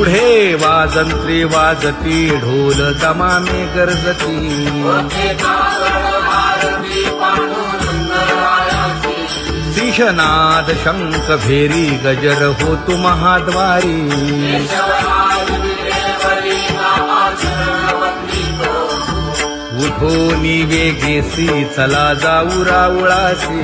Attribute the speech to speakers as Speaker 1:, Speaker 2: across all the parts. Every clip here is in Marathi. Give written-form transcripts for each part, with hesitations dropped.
Speaker 1: पुढे वाजंत्री वाजती ढोल दमामे गर्जती शिशनाद शंख भेरी गजर होतु महाद्वारी उठो वेगेसी चला जाऊ राऊळासी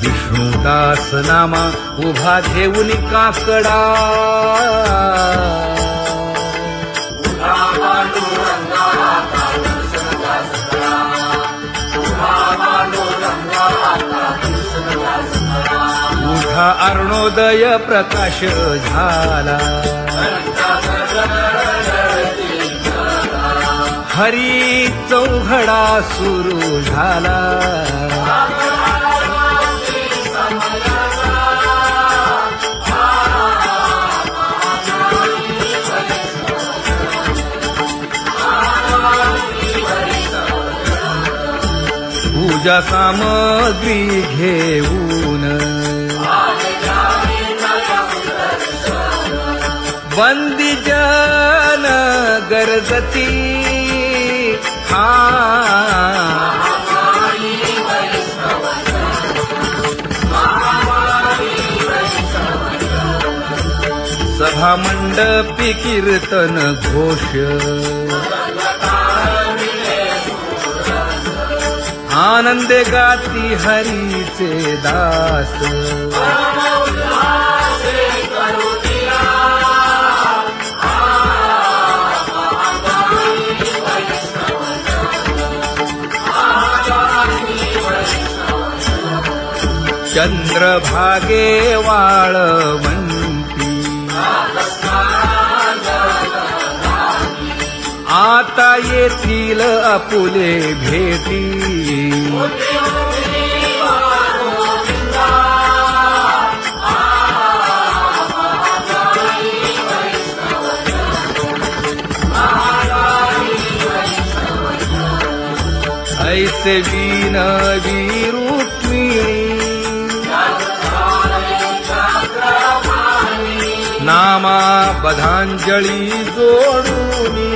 Speaker 1: विष्णुदास नामा उभा घेऊन काकडा उठा अरुणोदय प्रकाश झाला हरी चौघडा सुरू झाला पूजा सामग्री घेऊन वंदी जन गरजती सभा मंडपी कीर्तन घोष आनंदे गाती हरीचे दास चंद्रभागे वाळवंती आता येथील आपुले भेटी ऐसे विनवी रुक्मिणी नामा बधांजळी जोडूनी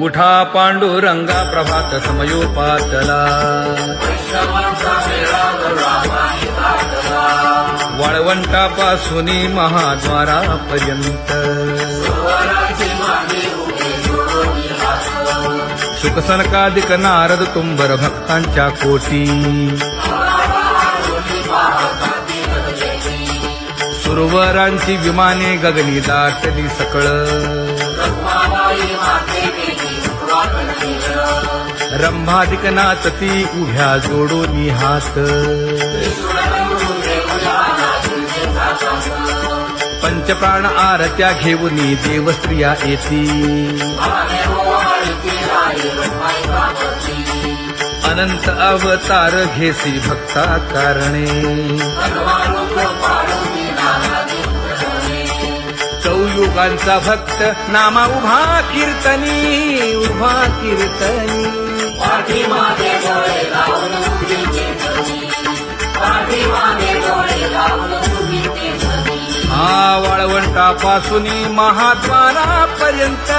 Speaker 1: उठा पांडुरंगा प्रभात समयोपातला वाळवंटापासून महाद्वारापर्यंत शुकसनकादिक नारद तुंबर भक्तांच्या कोटी सुरवरांची विमाने गगनी दाटली सकळ रंभादिक नाचती उभ्या जोडोनी हात पंचप्राण आरत्या घेऊनी देवस्त्रिया येती अनंत अवतार घेसी भक्ता कारणे चौयुगांचा भक्त नामा उभा कीर्तनी वाळवंटापासून महाद्वारापर्यंत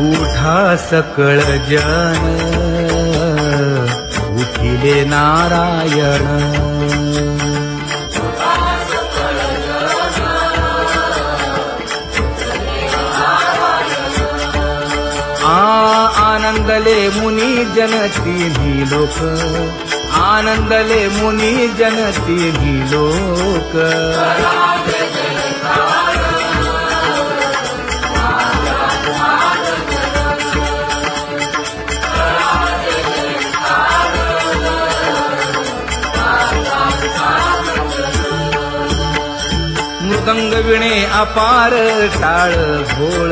Speaker 1: उठा सकळ जन उठिले नारायण आनंदले मुनी जन तिन्ही लोक आनंदले मुनी जनती लोक मृदंग विणे अपार टाळ भोळ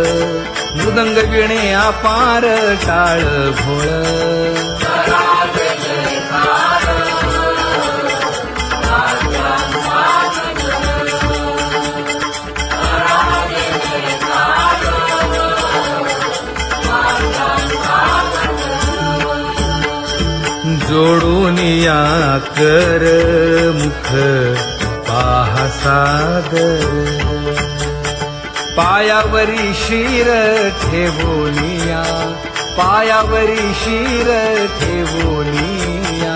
Speaker 1: मृदंग विणे अपार टाळ भोळ जोडून या कर मुख पाहा सादर पायावरी शिर ठेवोनिया पायावरी शिर ठेवोनिया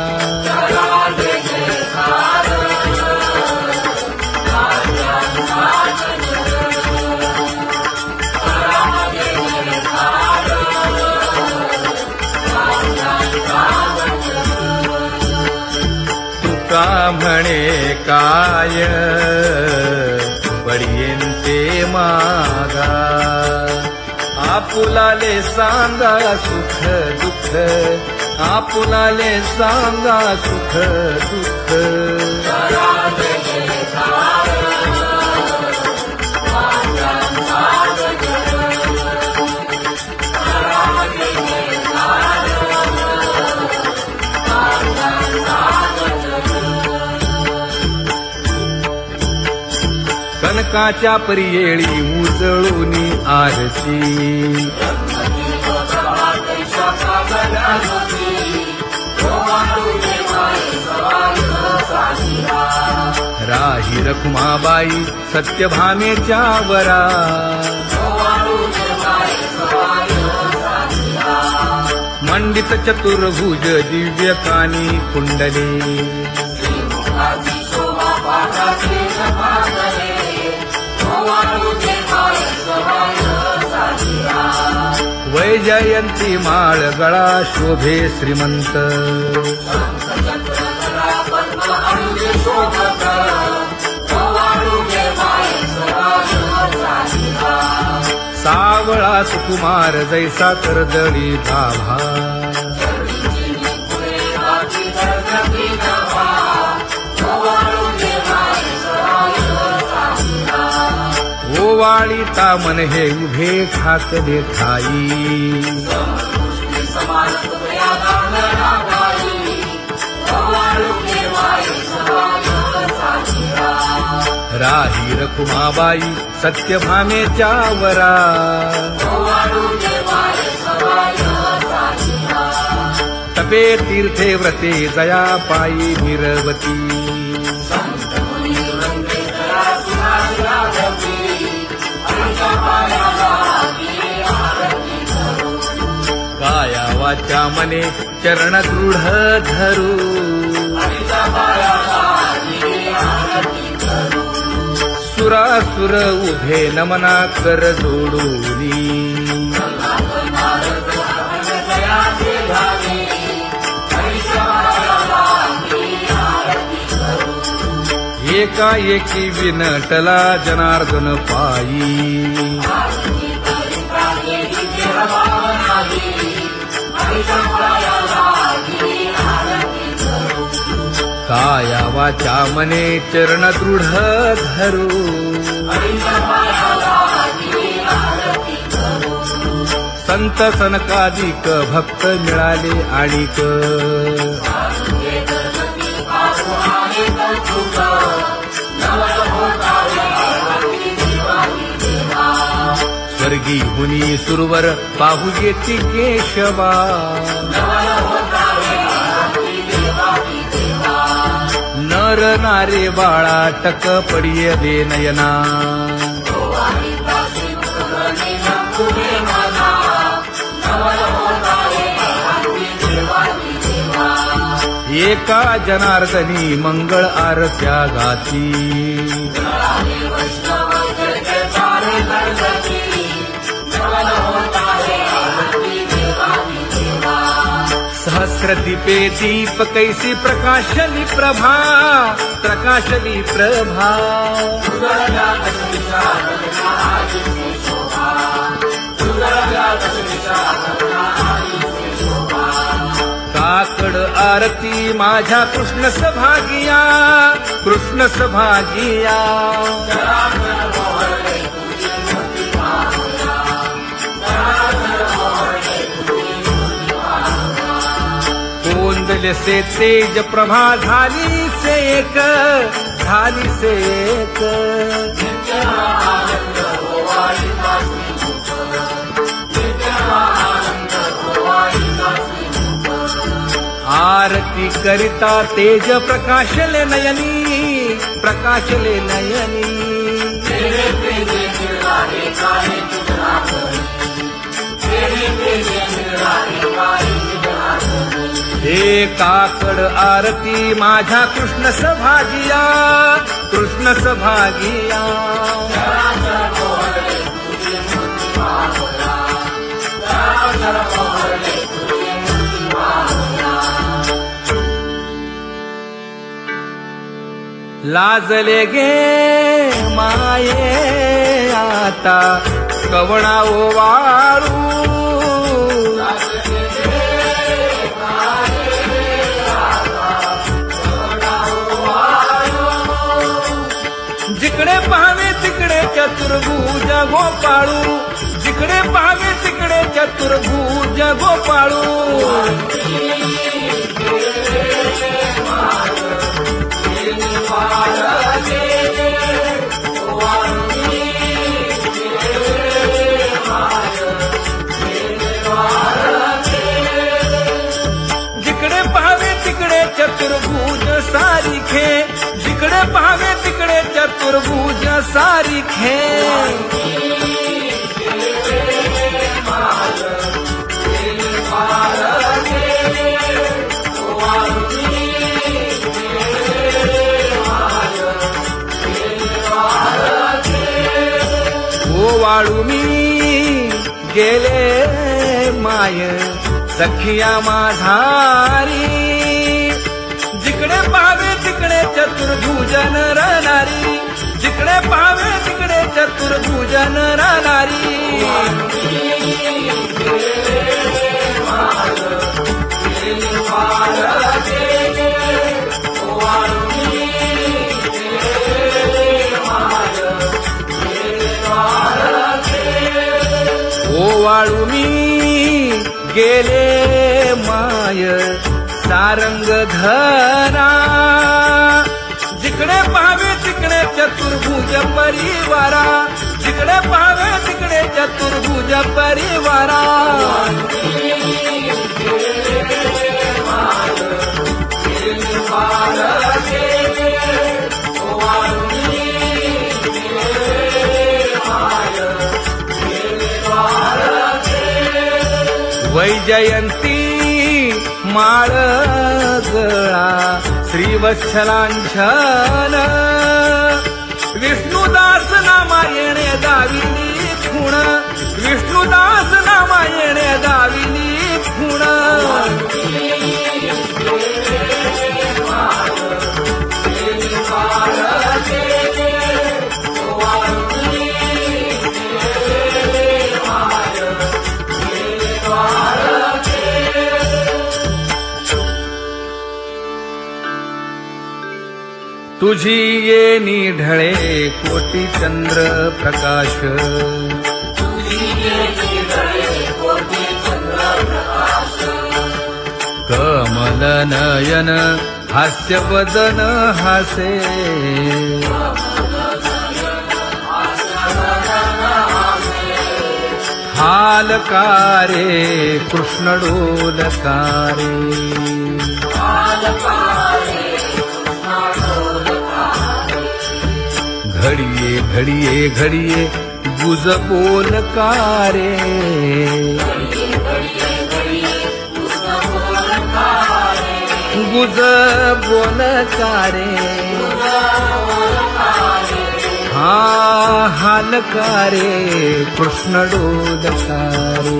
Speaker 1: तुका म्हणे काय बडियेंते मागा आपुलाले सांगा सुख दुःख आपुलाले सांगा सुख दुःख कनकाच्या परियेळी उजळूनी आरती राही रखुमाबाई सत्यभामेच्या वरा मंडित चतुर्भुज दिव्यकानी कुंडले वैजयंती माळ गळा शोभे श्रीमंत सावळा सुकुमार जैसा कर्दळी भाभा ओवाळी तामन हे उभे ठाकले ठाई राही रखुमाबाई सत्यभामेच्या वरा तपे तीर्थे व्रते जया पायी निरवती काया वाचा मने चरण दृढ धरू सुरासुर उभे नमना कर जोडूनी एकाएकी विनटला जनार्दन पायी काया वाचा मने चरण दृढ धरू संत सनकादिक भक्त मिळाले आणिक स्वर्गी हुनी सुरवर पाहू येती केशवा नर नारे बाळा टक पडिये दे नयना एका जनार्दनी मंगळ आरत्या गाती सहस्रदीपे दीप कैसी प्रकाशली प्रभा, प्रकाशली प्रभा. काकड आरती माझ्या कृष्ण सभागिया, कृष्ण सभागिया. कोंदले से तेज प्रभा झाली से एक, झाली से एक. आरती करिता तेज प्रकाशले नयनी, प्रकाशले नयनी. हे काकड आरती माझ्या कृष्ण सभागिया, कृष्ण सभागिया. लाजले गे माये आता कवणा ओवाळू. जिकडे पाहावे तिकडे चतुर्भुज गोपाळू, जिकडे पाहावे तिकडे चतुर्भुज गोपाळू. जिकडे पाहावे तिकडे चतुर्भुज सारिखे, जिकडे पाहावे तिकडे चतुर्भुज सारिखे. ओवाळू मी गेले माय सखिया माझारी. जिकडे पाहावे तिकडे चतुर्भुज नरनारी, जिकडे पाहावे तिकडे चतुर्भुज नरनारी. ओवाळू मी गेले माय सारंग धरा. जिकडे पाहावे तिकडे चतुर्भुज परिवारा, जिकडे पाहावे तिकडे चतुर्भुज परिवारा. वैजयंती माळ गळा श्रीवत्सलांछन. विष्णुदास नामायणे दाविनी खूण, विष्णुदास नामायणे दाविनी खूण. तुझी येणी ढळे कोटी चंद्र प्रकाश. कमल नयन हास्य वदन हासे. हालकारे कृष्ण डोलकारे. घडिये घडिये घडिये गुज बोलकारे. गुज बोलकारे. हा हालकारे कृष्ण डोलकारे.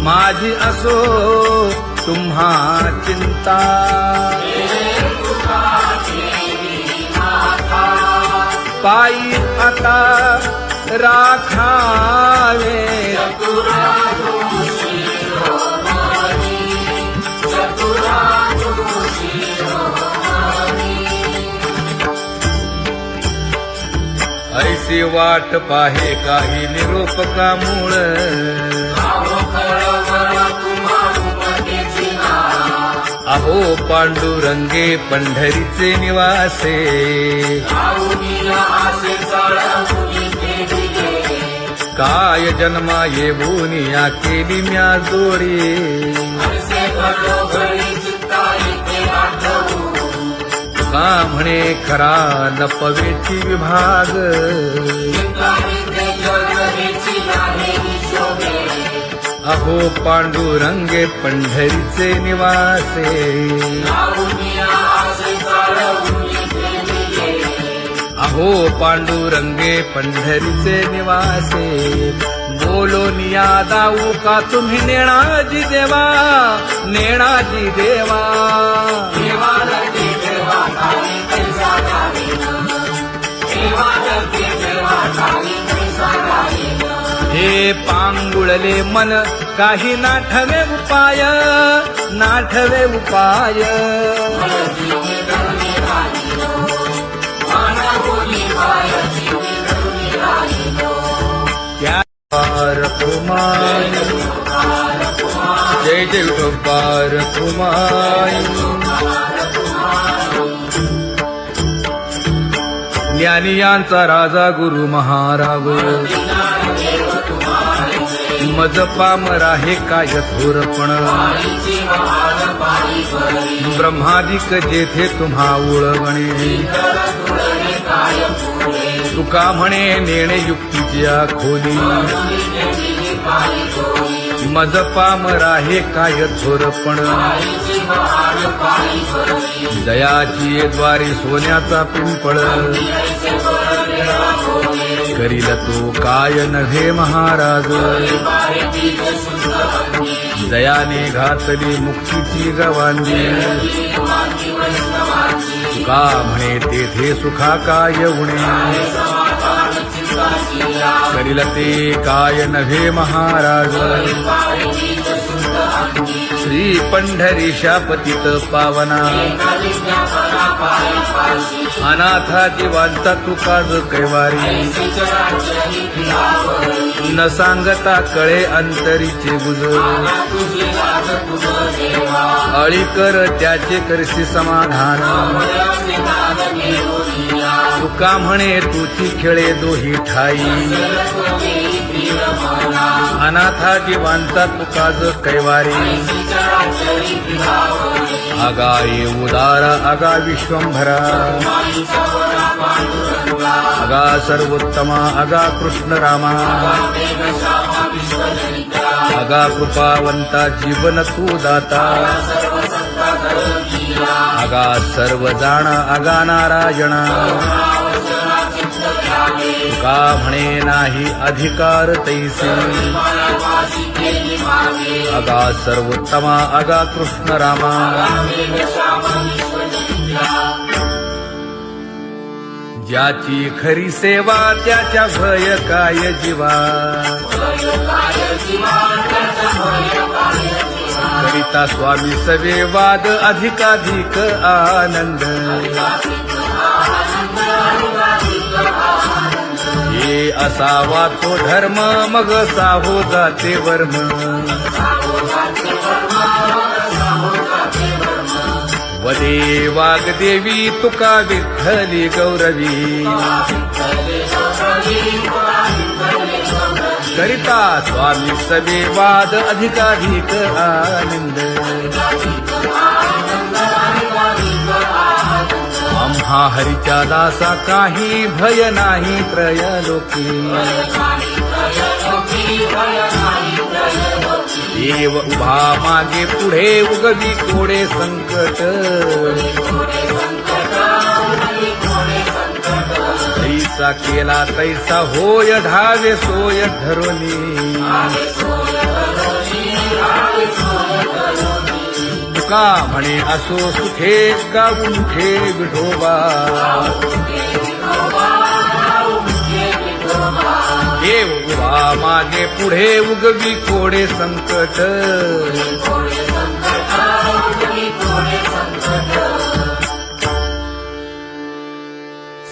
Speaker 1: माझी असो तुम्हा चिंता. पायी आता राखावे ऐसी वाट पाहे काही निरोप का मूळ. अहो पांडुरंगे पंढरीचे निवासे. काय जन्मा येऊन या केली म्या जोडी. का म्हणे खरा लपवेची विभाग. अहो पांडुरंगे पंढरीचे निवासे. अहो पांडुरंगे पंढरीचे निवासे. बोलो निया दाऊ का तुम्ही नेणाजी देवा. नेणाजी देवा. हे पांगुळले मन काही नाठवे उपाय. नाठवे उपाय. त्या कुमार जय जय विठोबार कुमार. ज्ञानियांचा राजा गुरु महाराज. मज पामरा हे काय थोरपण. ब्रह्मादिक जेथे तुम्हा उळवणे. तुका म्हणे नेणे युक्तीच्या खोली. मज पामरा हे काय थोरपण. दयाची द्वारी सोन्याचा पिंपळ. करील तो काय नव्हे महाराज. दयाने घातली मुक्तीची गवांदी. तुका म्हणे तेथे सुखा काय उणे. करील ते काय नव्हे महाराज. श्री पंढरीशा पतित पावना. अनाथा जीवांचा तुका ज कैवारी. न सांगता कळे अंतरीचे गुज. अळी कर त्याचे करशी समाधान. तुका म्हणे तुची खेळे दोही ठाई. अनाथा जीवांचा तुका ज कैवारी. आगा ये उदार आगा विश्वंभरा. आगा सर्वोत्तमा आगा कृष्ण रामा. आगा कृपावंता जीवन तू दाता. आगा सर्व जाणा आगा नारायणा. तुका म्हणे नाही अधिकार तैसे. आगा सर्वोत्तमा आगा कृष्ण रामा. ज्याची खरी सेवा त्याच्या भय काय जीवा. करिता स्वामी सवे वाद अधिकाधिक आनंद. हे असावा तो धर्म मग साहो जाते वर्म. वदे वाग्देवी तुका विठ्ठली गौरवी. करिता स्वामी सवे वाद अधिकाधिक आनंद. आम्हा हरीच्या दासा काही भय नाही त्रयलोकी. देव उभा मागे पुढे उगवी कोडे संकट. तैसा केला तैसा होय धावे सोय धरोनी. तुका म्हणे असो सुखे गाऊ मुखे विठोबा देव उभा मागे पुढे उगवी कोडे संकट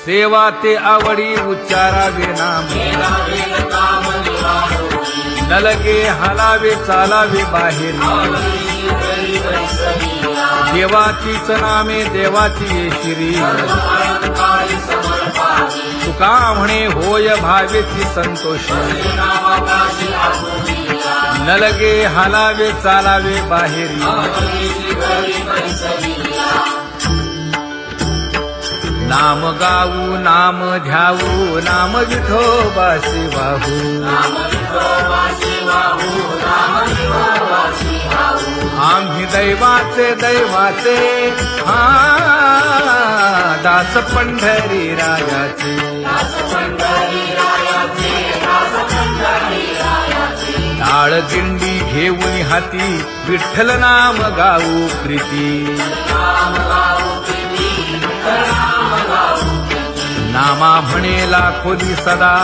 Speaker 1: सेवा ते आवडी उच्चारावे नाम न लगे हालावे चालावे बाहेर देवाचीच नामे देवाची येशिरी तुका म्हणे होय भावेची संतोषी न लगे हालावे चालावे बाहेरी नाम गाऊ नाम ध्याऊ नाम विठोबासी वाहू आम्ही दैवाचे दैवाचे हा दास पंढरी रायाचे टाळ दिंडी घेऊन हाती विठ्ठल नाम गाऊ प्रीती नामा म्हणे लाखोली सदा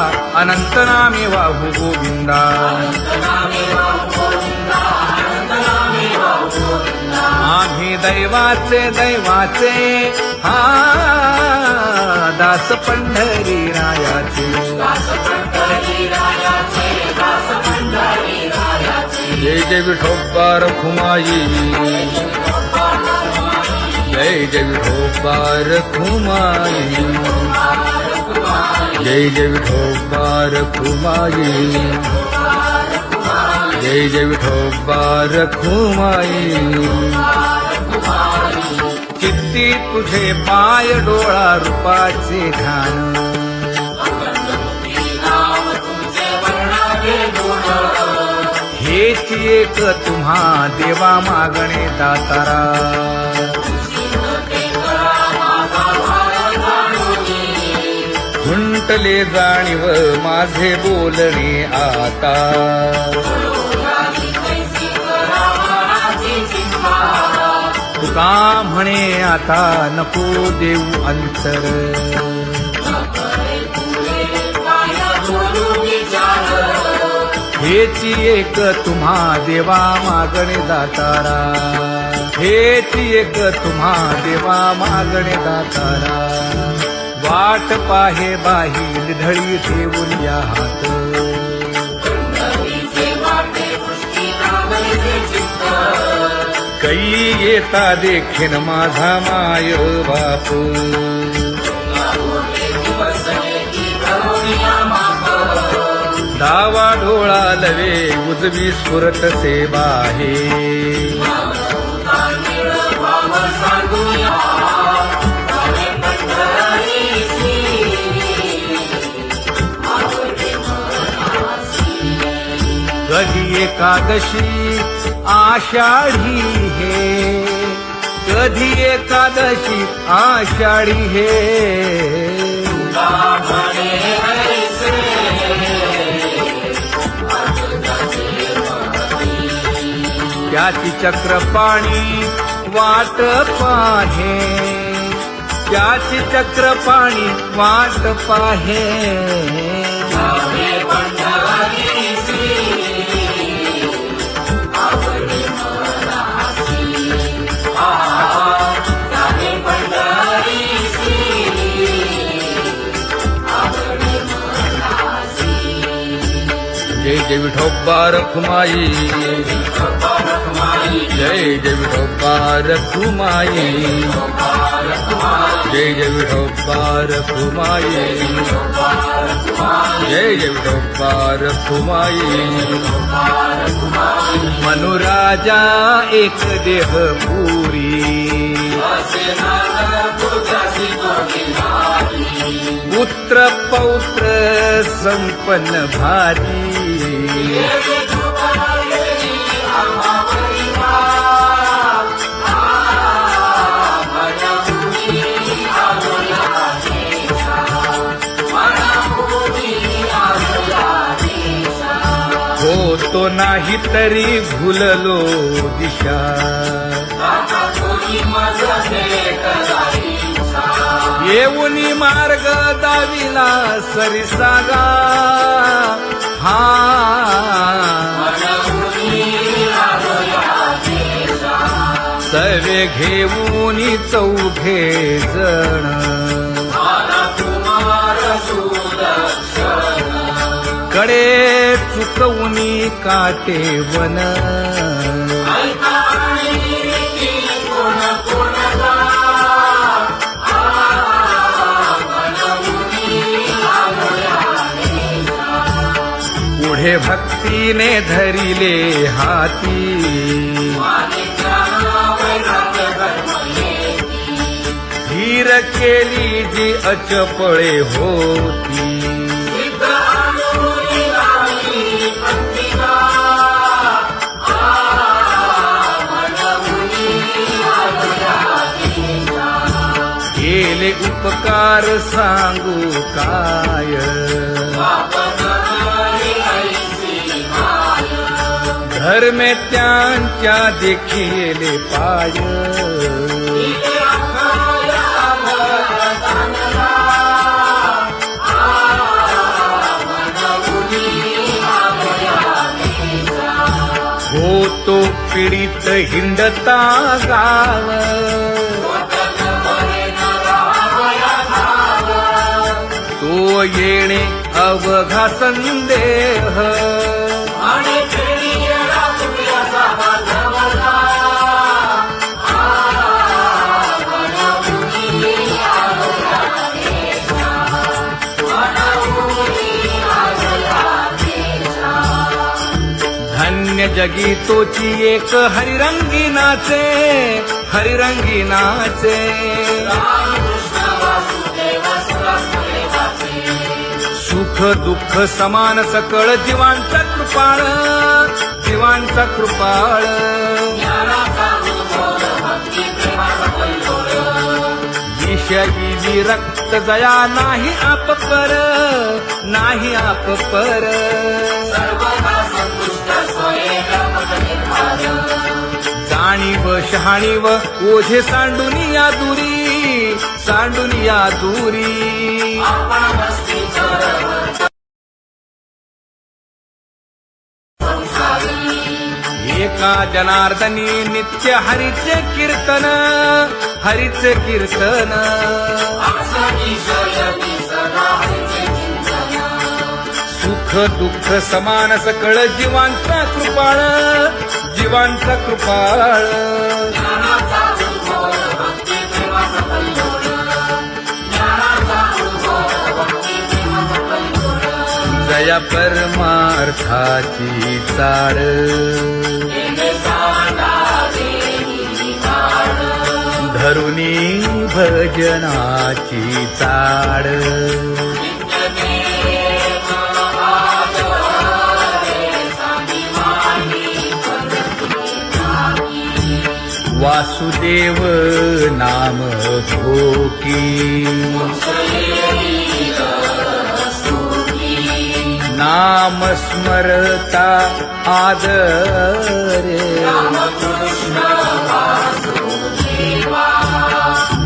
Speaker 1: अनंत नामे वाहू गोविंदा आम्ही दैवाचे दैवाचे हा दास पंढरी रायाचे जय जय विठोबा रखुमाई जय जय विठोबा रखुमाई जय जय विठोबा रखुमाई जय जय विठोबा रखुमाई चित्ती तुझे पाय डोळा रूपाचे ध्यान हेच एक तुम्हा देवा मागणे दातारा खुंटले जाणीव माझे बोलणे आता तुका म्हणे आता नको देऊ अंतर हेची एक तुम्हा देवा मागणे दातारा हेची एक तुम्हा देवा मागणे दातारा वाट पाहे बाही ढळी ठेवून या हात कै येता देखीन माझा माय बाप डावा डोळा लवे उजवी स्फुरत से बाहे कधी एकादशी आषाढी हे कधी एकादशी आषाढी हे त्याची चक्रपाणी वाट पाहे त्याची चक्रपाणी वाट पाहे जय जय विठोबा रखुमाई जय जय विठोबा रखुमाई जय जय विठोबा रखुमाई जय जय विठोबा रखुमाई मनुराजा एक देह पुरी पुत्र पौत्र संपन्न भारी हो तो नाही तरी भुललो दिशा येऊनी मार्ग दाविला सरिसागा हा सवे घेऊनी चौघे जण कडे चुकवूनी काटे वन पुढे भक्तीने धरिले हाती धीर केली जी अचपळे होती केले उपकार सांगू काय धर्मे त्यांच्या देखिले पाय होतो पीडित हिंडता गाव तो येणे अवघा संदेह धन्य जगी तोची एक हरिरंगी नाचे हरिरंगी नाचे सुख दुःख समान सकळ जीवांचा कृपाळ जीवांचा कृपाळ विषयी विरक्त जया नाही आप पर नाही आप पर जाणीव शहाणीव ओझे सांडुनिया दुरी सांडुनिया दुरी एका जनार्दनी नित्य हरीचे कीर्तन हरीचे कीर्तन सुख दुःख समान सकळ जीवांचा कृपाळ जीवांचा कृपाळ जया परमार्थाची चाळ धरुनी भजनाची चाळ वासुदेव नाम भोकी नाम स्मरता आदरे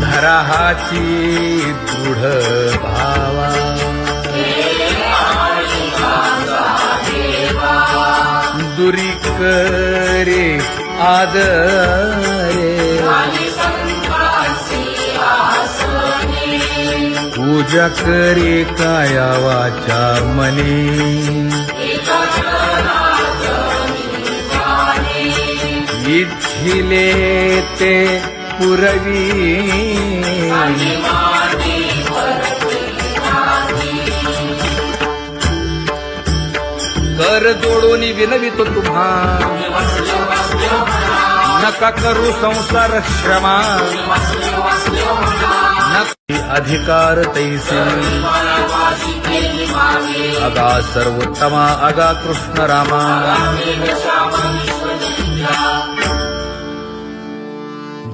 Speaker 1: धराहाची दृढ भावा दुरी करे आदरे पूजा करे काया वाचा मने इच्छिले ते पुरवी कर जोडून विनवितो तुम्हा नका करू संसार श्रमा अधिकार तैसे अगा सर्वोत्तमा अगा कृष्ण रामा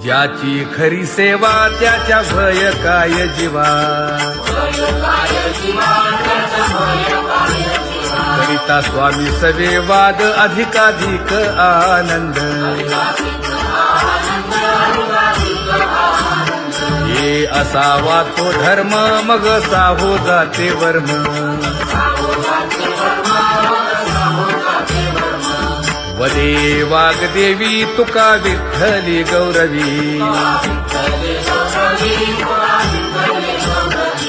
Speaker 1: ज्याची खरी सेवा त्याच्या भय काय जीवा करिता स्वामी सवे वाद अधिकाधिक आनंद हे असावा तो धर्म मग साहो जाते वर्म वदे वाग्देवी तुका विठ्ठली गौरवी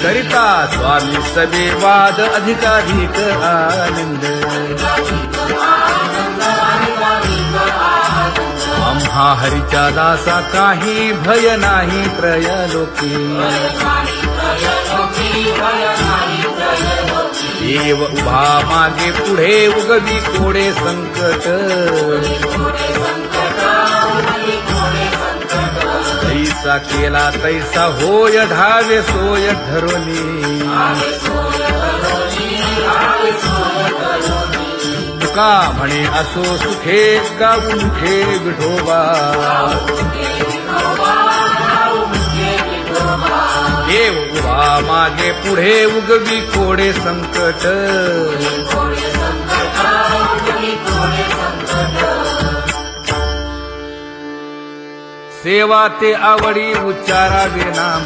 Speaker 1: करिता स्वामी सवे वाद अधिकाधिक आनंद आम्हा हरीच्या दासा काही भय नाही त्रयलोकी देव उभा मागे पुढे उगवी कोडे संकट तैसा केला तैसा होय धावे सोय धरोनी तुका म्हणे असो सुखे गाऊ मुखे विठोबा देव उभा मागे पुढे उगवी कोडे संकट सेवा ते आवडी उच्चारावे नाम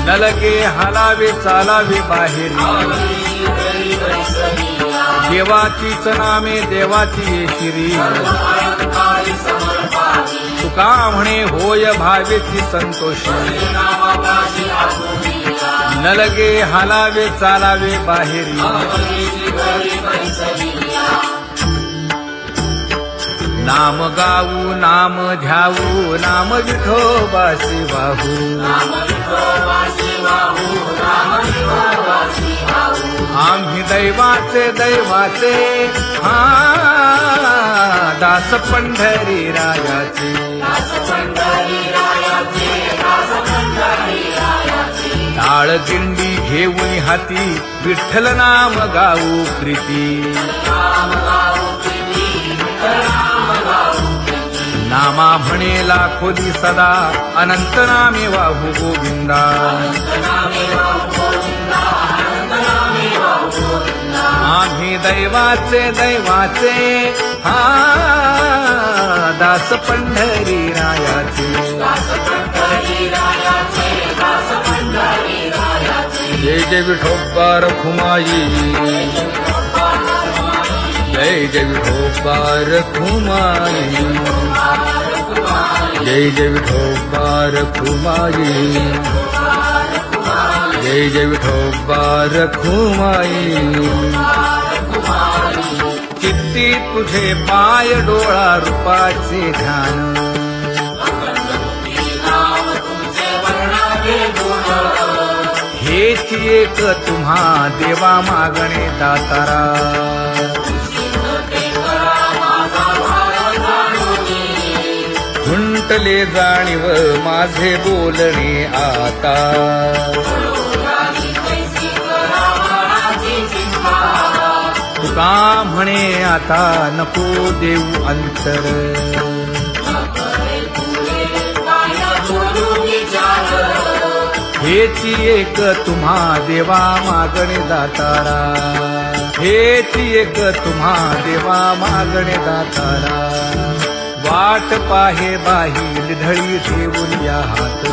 Speaker 1: नलगे हालावे चालावे बाहेरी देवाचीच नामे देवाची येशिरी तुका म्हणे होय भावेची संतोषी नलगे हालावे चालावे बाहेरी नाम गाऊ नाम ध्याऊ नाम विठोबासी वाहू आम्ही दैवाचे दैवाचे हा दास पंढरी रायाचे टाळ दिंडी घेऊन हाती विठ्ठल नाम गाऊ प्रीती नामा म्हणे लाखोदी सदा अनंत नामे वाहू गोविंदा आम्ही दैवाचे दैवाचे हा दास पंढरी रायाचे जय जय विठोबा रखुमाई जय जय विठोबा रखुमाई जय जय विठोबा रखुमाई जय जय विठोबा रखुमाई किती तुझे पाय डोळा रूपाचे ध्यान हेच एक तुम्हा देवा मागणे दातारा खुंटले जाणीव माझे बोलणे आता तुका म्हणे आता नको देऊ अंतर हेची एक तुम्हा देवा मागणे दातारा हेची एक तुम्हा देवा मागणे दातारा वाट पाहे बाही ढळी ठेवून या हात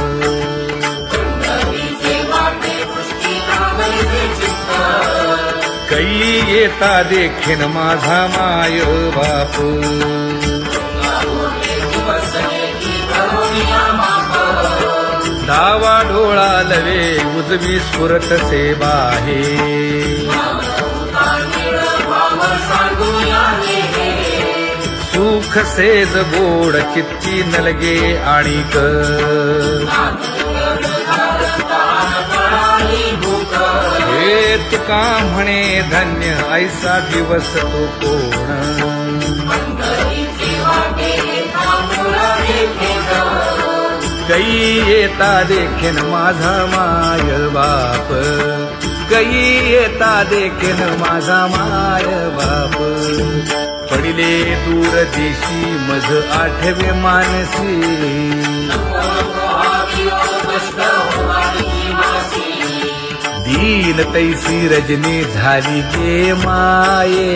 Speaker 1: कै येता देखीन माझा माय बाप डावा डोळा लवे उजवी स्फुरत से बाहे सुख सेज गोड चित्ती नलगे आणिक हे तुका म्हणे धन्य ऐसा दिवस तो कोण कै येता देखीन माझा माय बाप कै येता देखीन माझा माय बाप पडिले दूर देशी मज आठवे मानसी दीन तैसी रजनी झाली गे माये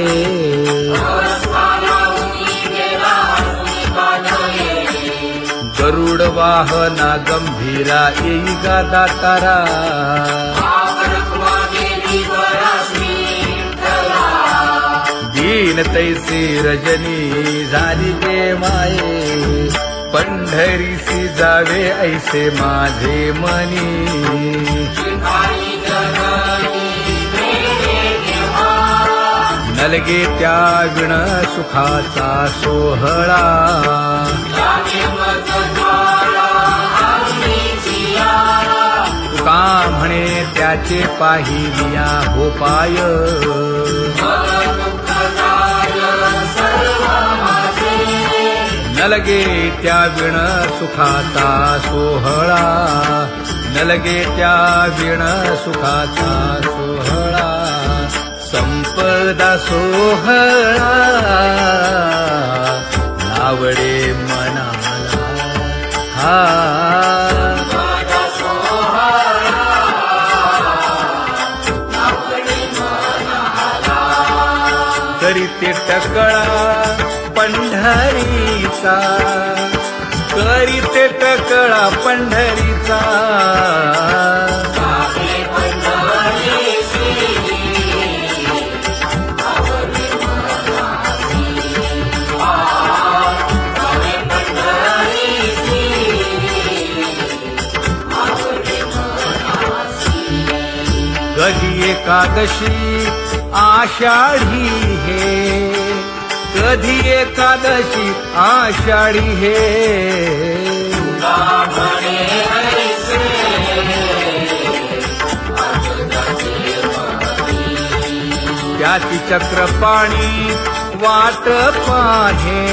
Speaker 1: गरुड वाहना गंभीरा येई गा दातारा दीन तैसी रजनी झाली गे माये पंढरीसी जावे ऐसे माझे मनी नलगे त्या विण सुखाचा सोहळा तुका म्हणे त्याचे पाहिलिया हो पाय नलगे त्या विण सुखाचा सोहळा नलगे त्या विण सुखाचा सोहळा संपदा सोहळा नावडे मनाला हा करीते टकळा पंढरीचा करीते टकळा पंढरीचा कधी एकादशी आषाढी हे कधी एकादशी आषाढी हे त्याची चक्रपाणी वाट पाहे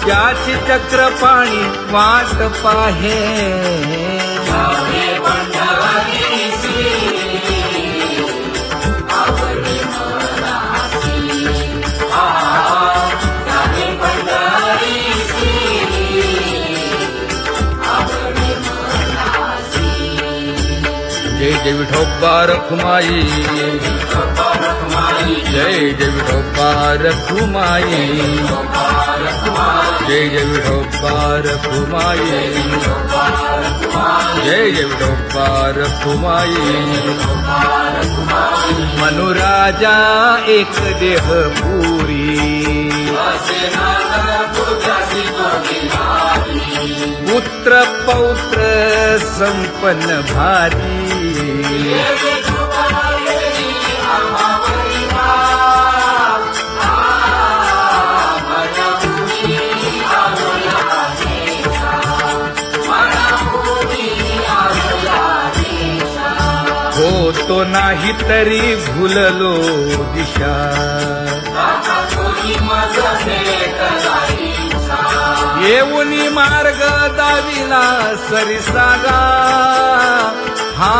Speaker 1: त्याची चक्रपाणी वाट पाहे जय जय विठोबा रखुमाई जय जय विठोबा रखुमाई जय जय विठोबा रखुमाई जय जय विठोबा रखुमाई मनुराजा एक देह पुरी पुत्र पौत्र संपन्न भारी हो तो नाही तरी भुललो दिशा येऊनी मार्ग दाविला सरिसागा हा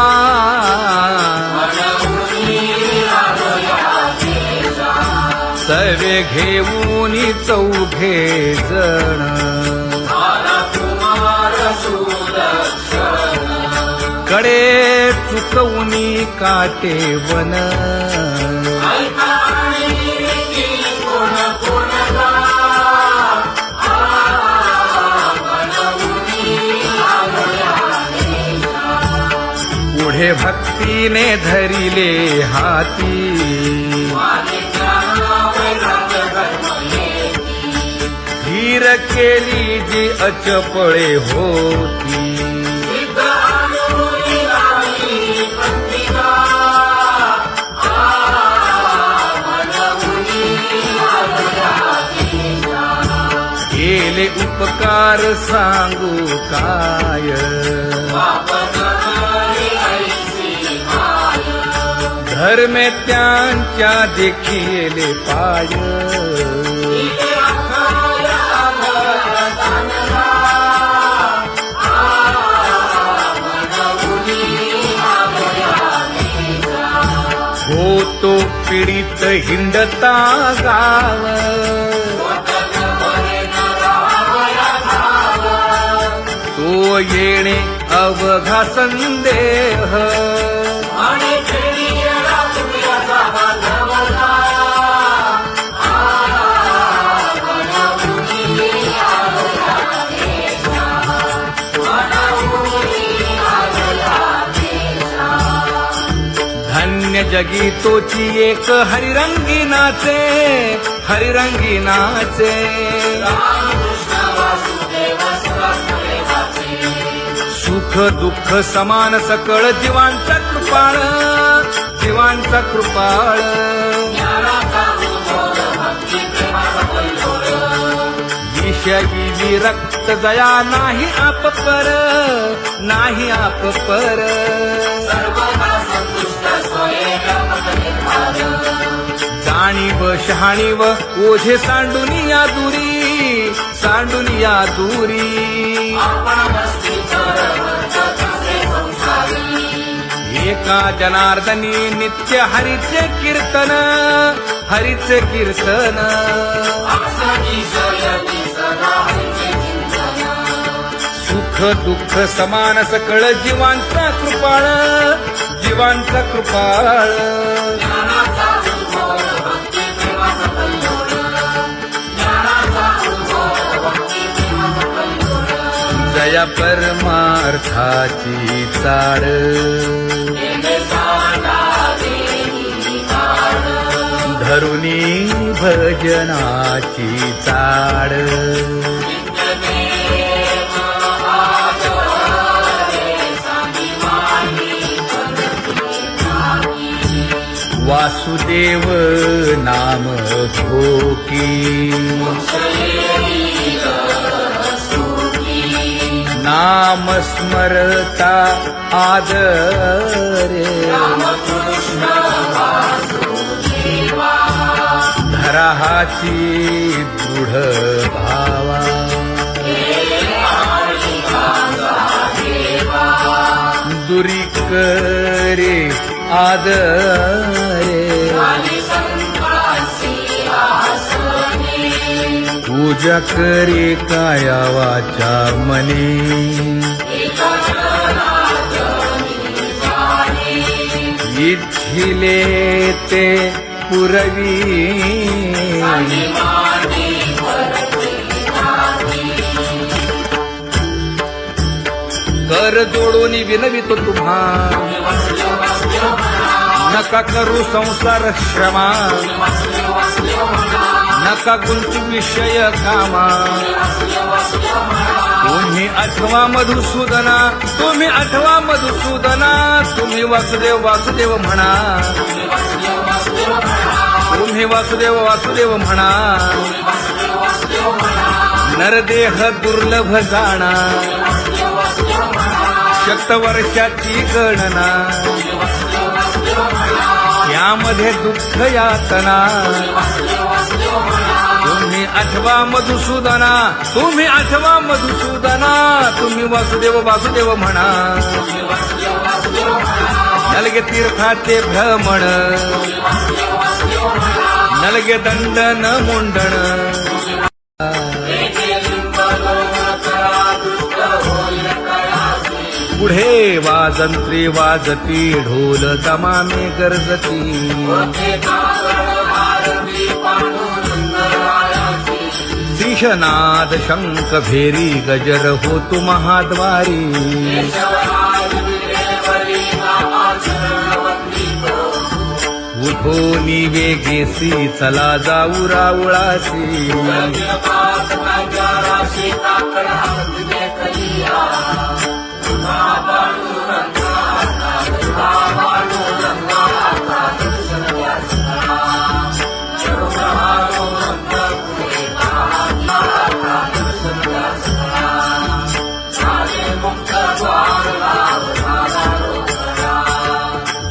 Speaker 1: सर्वे घेऊनी चौघे जण कडे चुकवूनी काटे वन पुढे भक्तीने धरिले हाती धीर केली जी अचपळे होती केले उपकार सांगू काय धर्मे त्यांच्या देखिले पाय होतो पीडित हिंडता गाव तो येणे अवघा संदेह शून्य जगी तोची एक हरिरंगी नाचे, हरिरंगी नाचे. सुख दुःख समान सकळ जीवांचा कृपाळ, जीवांचा कृपाळ. विषयी विरक्त दया नाही आप पर, नाही आप पर. जाणीव शहाणीव ओझे सांडुनिया दुरी, सांडुनिया दुरी. एका जनार्दनी नित्य हरीचे कीर्तन, हरीचे कीर्तन. सुख दुःख समान सकळ जीवांचा कृपाळ, जीवांचा कृपाळ. जया परमार्थाची चाड, धरुनी भजनाची चाड. वासुदेव नाम घोकी, नाम स्मरता आदरे. धराहाची दृढ भावा, दुरी करे आदरे. पूजा करे काया वाचा मने, इच्छिले ते पुरवी. कर जोडून विनवितो तुम्हा, नका करू संसार श्रमा. नका गुंतू विषय कामा. तुम्ही आठवा मधुसूदना, तुम्ही आठवा मधुसूदना. तुम्ही वासुदेव वासुदेव म्हणा, तुम्ही वासुदेव वासुदेव म्हणा. नरदेह दुर्लभ जाणा, शतवर्षाची गणना. यामध्ये दुःख यातना. तुम्ही आठवा मधुसूदना, तुम्ही आठवा मधुसूदना. तुम्ही वासुदेव वासुदेव म्हणा. नलगे तीर्थाचे भ्रमण, नलगे दंडन मुंडण. पुढे वाजंत्री वाजती, ढोल दमामे गरजती. शिशनाद शंख भेरी गजर होतु महाद्वारी. उठोनी वेगेसी चला जाऊ राऊळासी.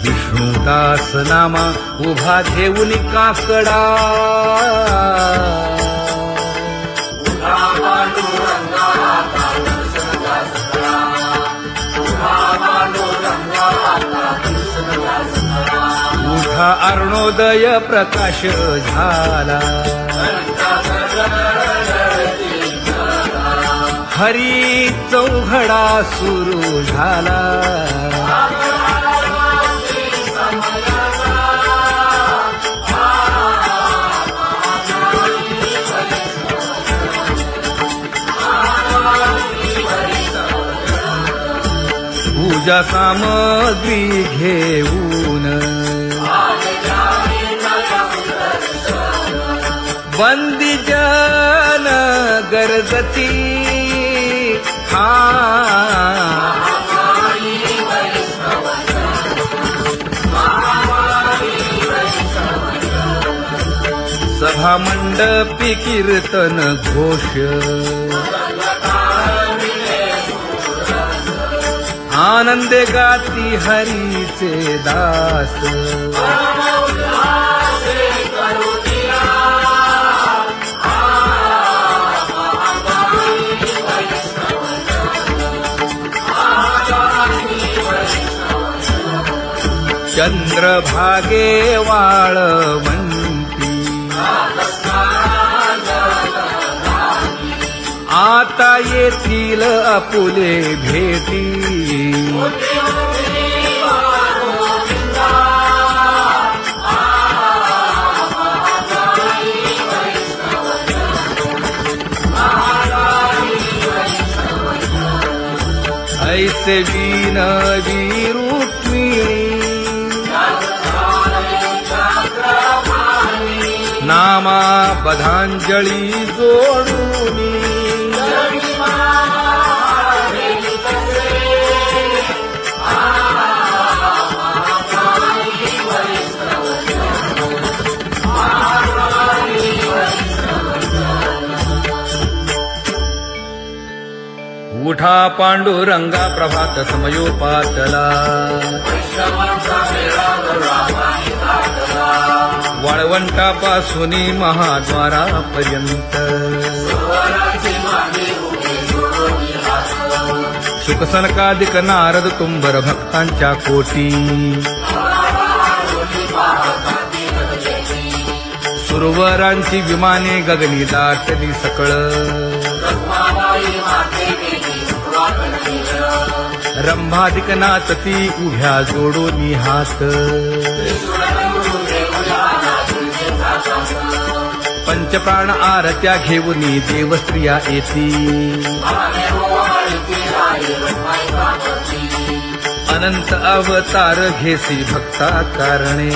Speaker 1: विष्णुदास नामा उभा घेऊन काकडा. उठा अरुणोदय प्रकाश झाला. हरी चौघडा सुरू झाला. पूजा सामग्री घेऊन बंदी जन गरजती हा सभा मंडपी कीर्तन घोष आनंदे गाती हरीचे दास चंद्रभागे वाळवंती आता येथील आपुले भेटी ऐसे विनवी रुक्मिणी नामा बधांजळी जोडूनी उठा पांडुरंगा प्रभात समयोपातला वाळवंटापासून महाद्वारापर्यंत शुकसनकादिक नारद तुंबर भक्तांच्या कोटी सुरवरांची विमाने गगनी दाटली सकळ रंभादिक नाचती उभ्या जोडोनी हात पंचप्राण आरत्या घेऊनी देवस्त्रिया येती अनंत अवतार घेसी भक्ता कारणे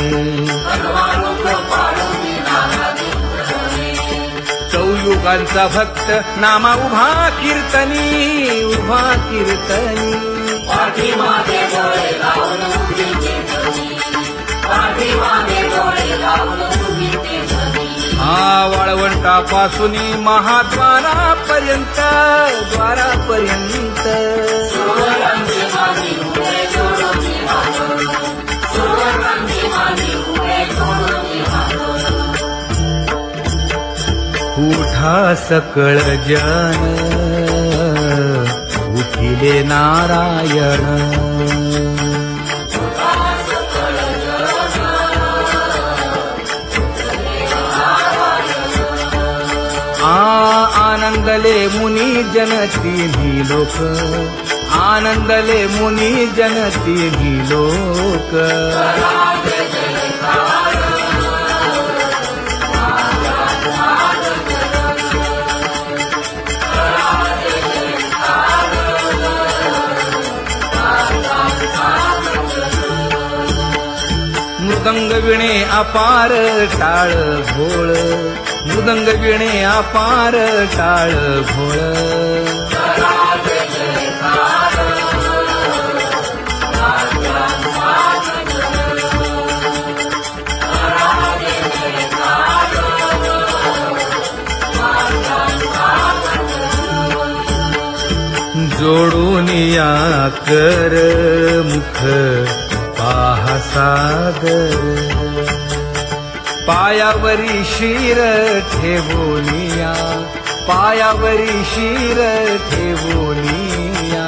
Speaker 1: चौयुगांचा भक्त नामा उभा कीर्तनी वाळवंटापासून महाद्वारापर्यंत उठा सकळ जन उठिले नारायण आनंदले मुनी जन तिन्ही लोक आनंदले मुनी जन तिन्ही लोक मृदंग विणे अपार टाळ घोळ मृदंग विणे अपार टाळ घोळ जोडून या कर मुख पाहा सागर पायावरी शिर ठेवोनिया पायावरी शिर ठेवोनिया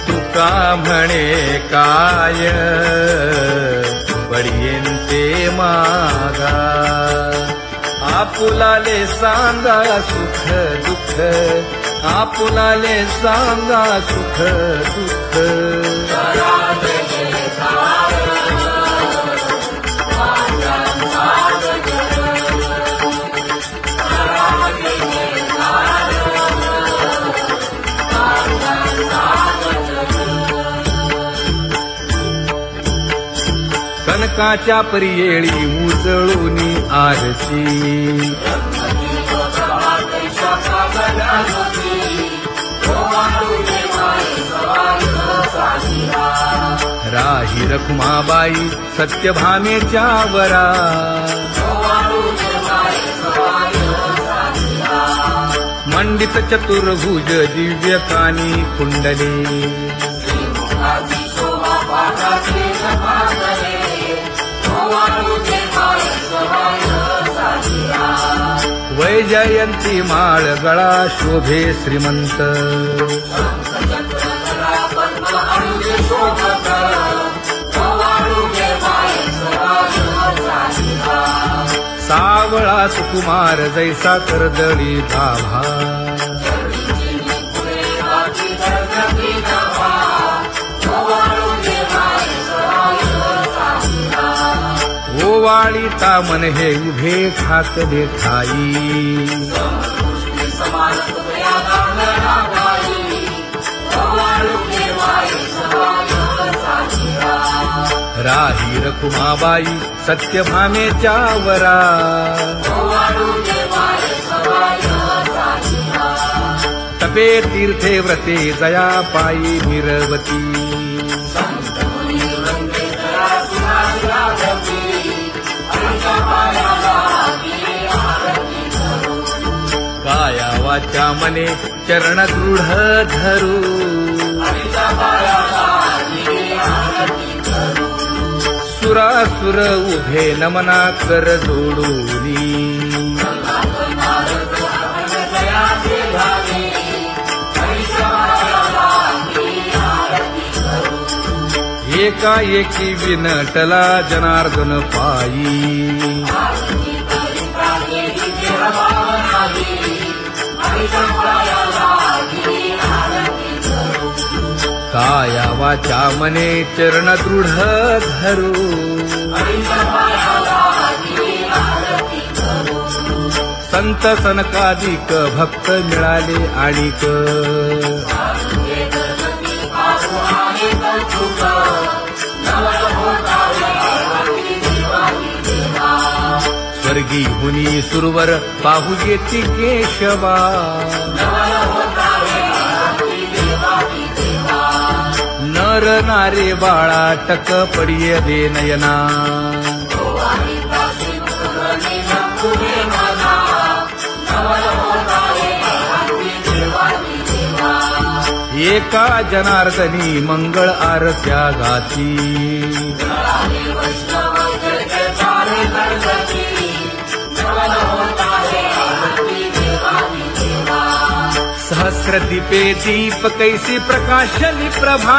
Speaker 1: तुका म्हणे काय बडियेंते मागा आपुलाले सांगा सुख दुःख आपुलाले सांगा सुख दुःख सकाळच्या परियेळी उजळूनी आरती राही रखुमाबाई सत्यभामेच्या वरा मंडित चतुर्भुज दिव्य कानी कुंडले वैजयंती माळ गळा शोभे श्रीमंत सावळा सुकुमार जैसा कर्दळी गाभा ओवाळी तामन हे उभे खात देखाई राही रखुमाबाई सत्यभामेच्या वरा तपे तीर्थे व्रते जया पायी मिरवती काया वाचा मने चरण दृढ धरू सुरासुर उभे नमना कर जोडूनी एकाएकी विनटला जनार्दन पायी काया वाचा मने चरण दृढ धरू संत सनकादिक भक्त मिळाले आणिक स्वर्गी मुनी सुरवर पाहू येती केशवा नर नारे बाळा टक पडिये दे नयना एका जनार्दनी मंगळ आरत्या गाती सहस्र दीपे दीप कैसी प्रकाशली प्रभा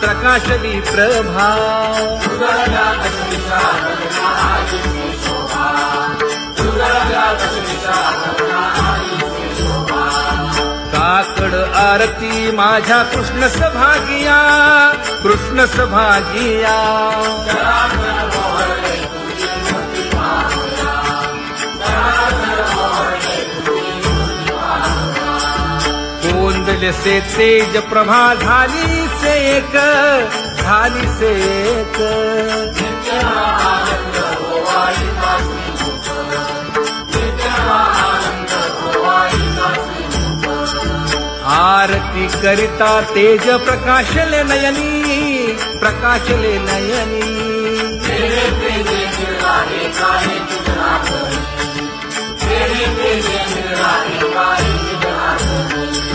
Speaker 1: प्रकाशली प्रभा काकड आरती माझ्या कृष्ण सभागिया कृष्ण सभागिया कोंदल से तेज प्रभा झाली से एक झाली से एक आरती करिता तेज प्रकाशले नयनी प्रकाशले नयनी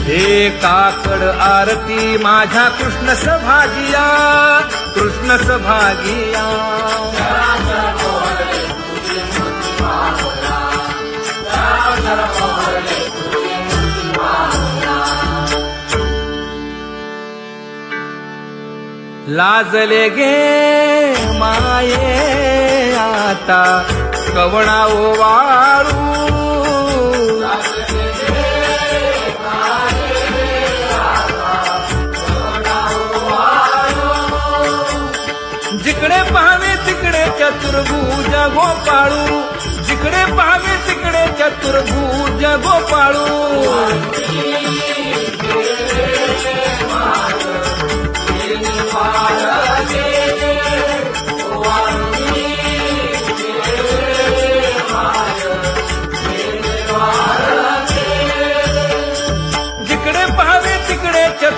Speaker 1: हे काकड आरती माझ्या कृष्ण सभागिया कृष्ण सभागिया लाजले गे माये आता कवणा ओवाळू जिकडे पाहावे तिकडे चतुर्भुज गोपाळू जिकडे पाहावे तिकडे चतुर्भुज गोपाळू
Speaker 2: Hare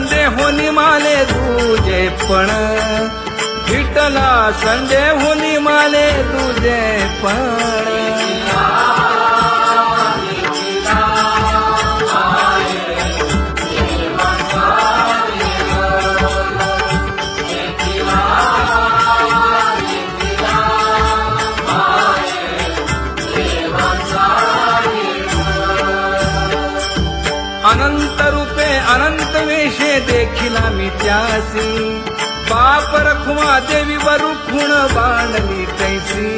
Speaker 1: संदेहोनी माले तुझे पण, विठ्ठला संदेहोनी माले तुझे पण. अनंत रूपे अनंत वेशे देखिला मी त्यासी, बाप रखुमा देवी वरु खुण बांधली तैसी.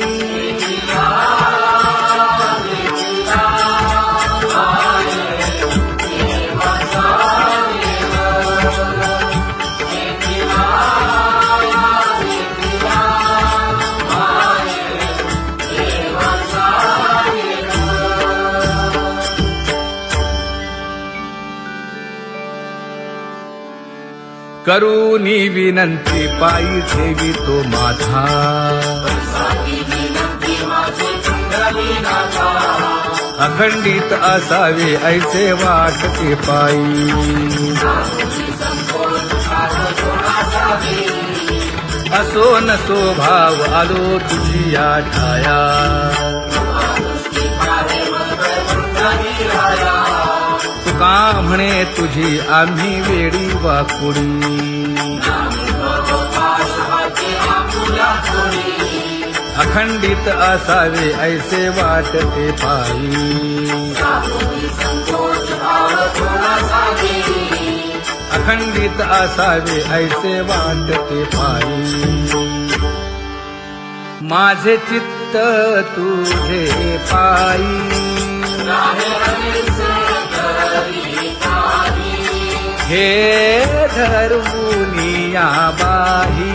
Speaker 1: करूनी विनंती पायी ठेवी तो माझा, अखंडित असावे ऐसे वाटते पायी. असो नसो भाव आलो तुझी या ठाया, तुका म्हणे तुझी आम्ही वेडी वाकुडी. अखंडित असावे ऐसे वाटते पायी, अखंडित असावे ऐसे वाटते पायी. माझे चित्त तुझे पायी, हे धर्मुनिया बाही.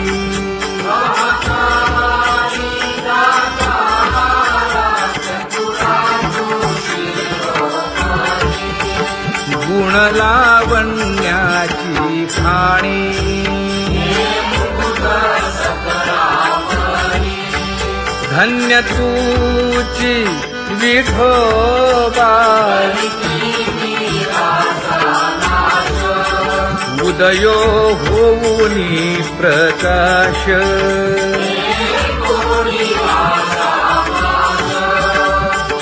Speaker 1: गुण लावण्याची खाणी, धन्य तूची विठोबाई. उदयो होऊनी प्रकाश,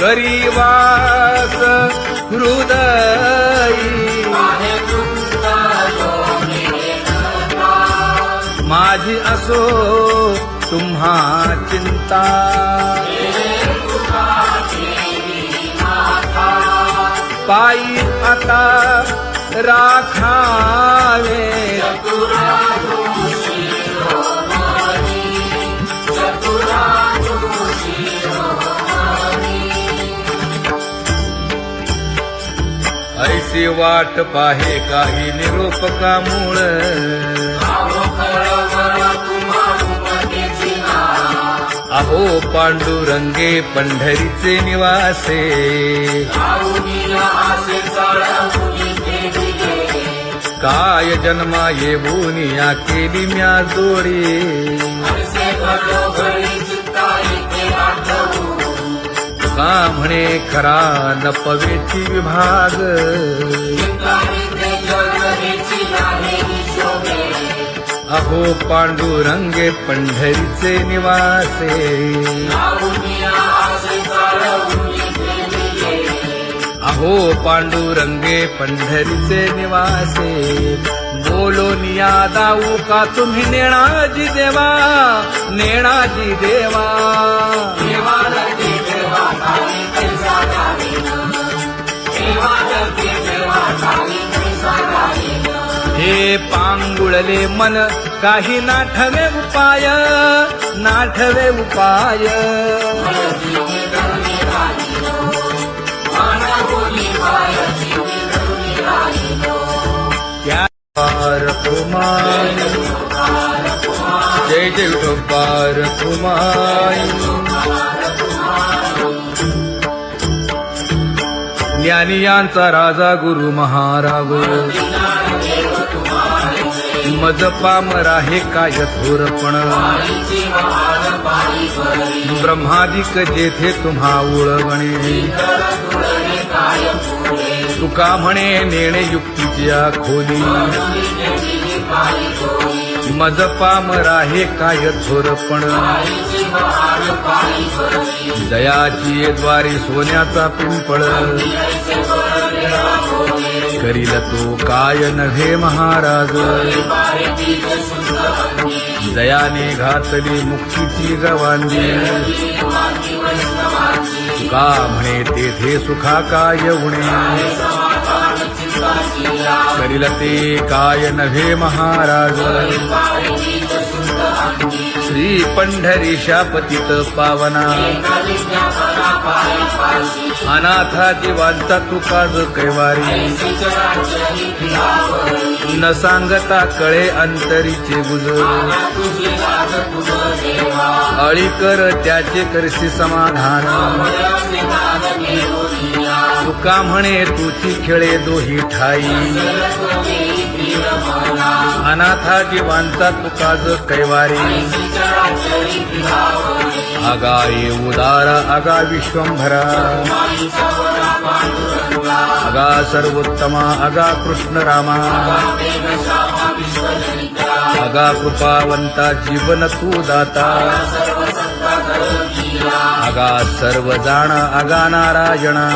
Speaker 1: करीवास हृदयी. माझी असो तुम्हा चिंता, पायी आता राखावे. ऐसी वाट पाहे काही निरोपका मूळ, अहो पांडुरंगे पंढरीचे निवासे. काय जन्मा येऊन या केली म्या जोडी, का म्हणे खरा नपवेची विभाग. अहो पांडुरंगे पंढरीचे निवासे, अहो पांडुरंगे पंढरीचे निवासे. बोलोनिया दाऊ का तुम्ही नेणाजी देवा, नेणाजी देवा. हे पांगुळले मन काही नाठवे उपाय, नाठवे उपाय. कुमार जय जय विठोबार कुमार. ज्ञानियांचा राजा गुरु महाराज, मज पामरा हे काय थोरपण. ब्रह्मादिक जेथे तुम्हा उळवणे, तुका म्हणे नेणे युक्तीच्या खोली मज पामरा हे काय थोरपण दयाची द्वारी सोन्याचा पिंपळ करील तो काय नव्हे महाराज दयाने घातली मुक्तीची गवांदी तुका म्हणे तेथे सुखा काय उणे करील ते काय नव्हे महाराज श्री पंढरीशा पतित पावना अनाथा जीवांचा तुका ज कैवारी न सांगता कळे अंतरीचे गुज अळी कर त्याचे करशी समाधान तुका म्हणे तुची खेळे दोही ठाई अनाथा जीवांचा तुका ज कैवारी आगा ये उदार आगा विश्वंभरा आगा सर्वोत्तमा आगा कृष्ण रामा आगा कृपावंता जीवन तू दाता आगा सर्व जाण आगा नारायणा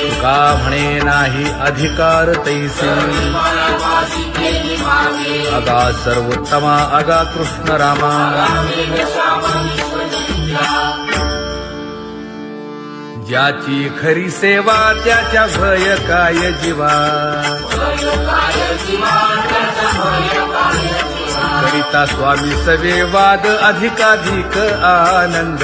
Speaker 1: तुका म्हणे नाही अधिकार तैसे आगा सर्वोत्तमा आगा कृष्ण रामा ज्याची खरी सेवा त्याच्या भय काय जीवा करिता स्वामी सवे वाद अधिकाधिक आनंद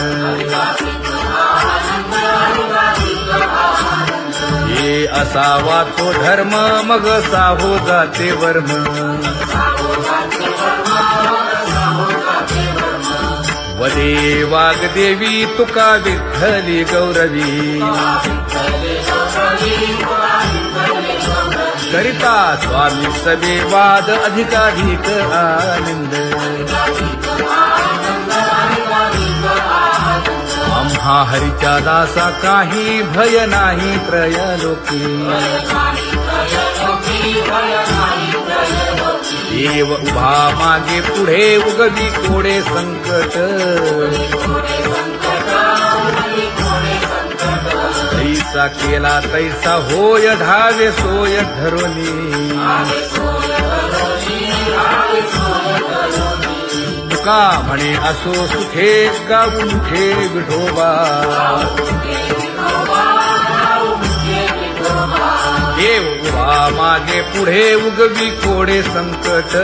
Speaker 1: हे असावा तो धर्म मग साहो जाते वर्म वदे वाग्देवी तुका विठ्ठली गौरवी करिता स्वामी सवे वाद अधिकाधिक आनंद आम्हा हरीच्या दासा काही भय नाही त्रयलोकी देव उभा मागे पुढे उगवी कोडे संकट तैसा केला तैसा होय धावे सोय धरोनी तुका म्हणे असो सुखे गाऊ मुखे विठोबा देव उभा मागे पुढे उगवी कोडे संकट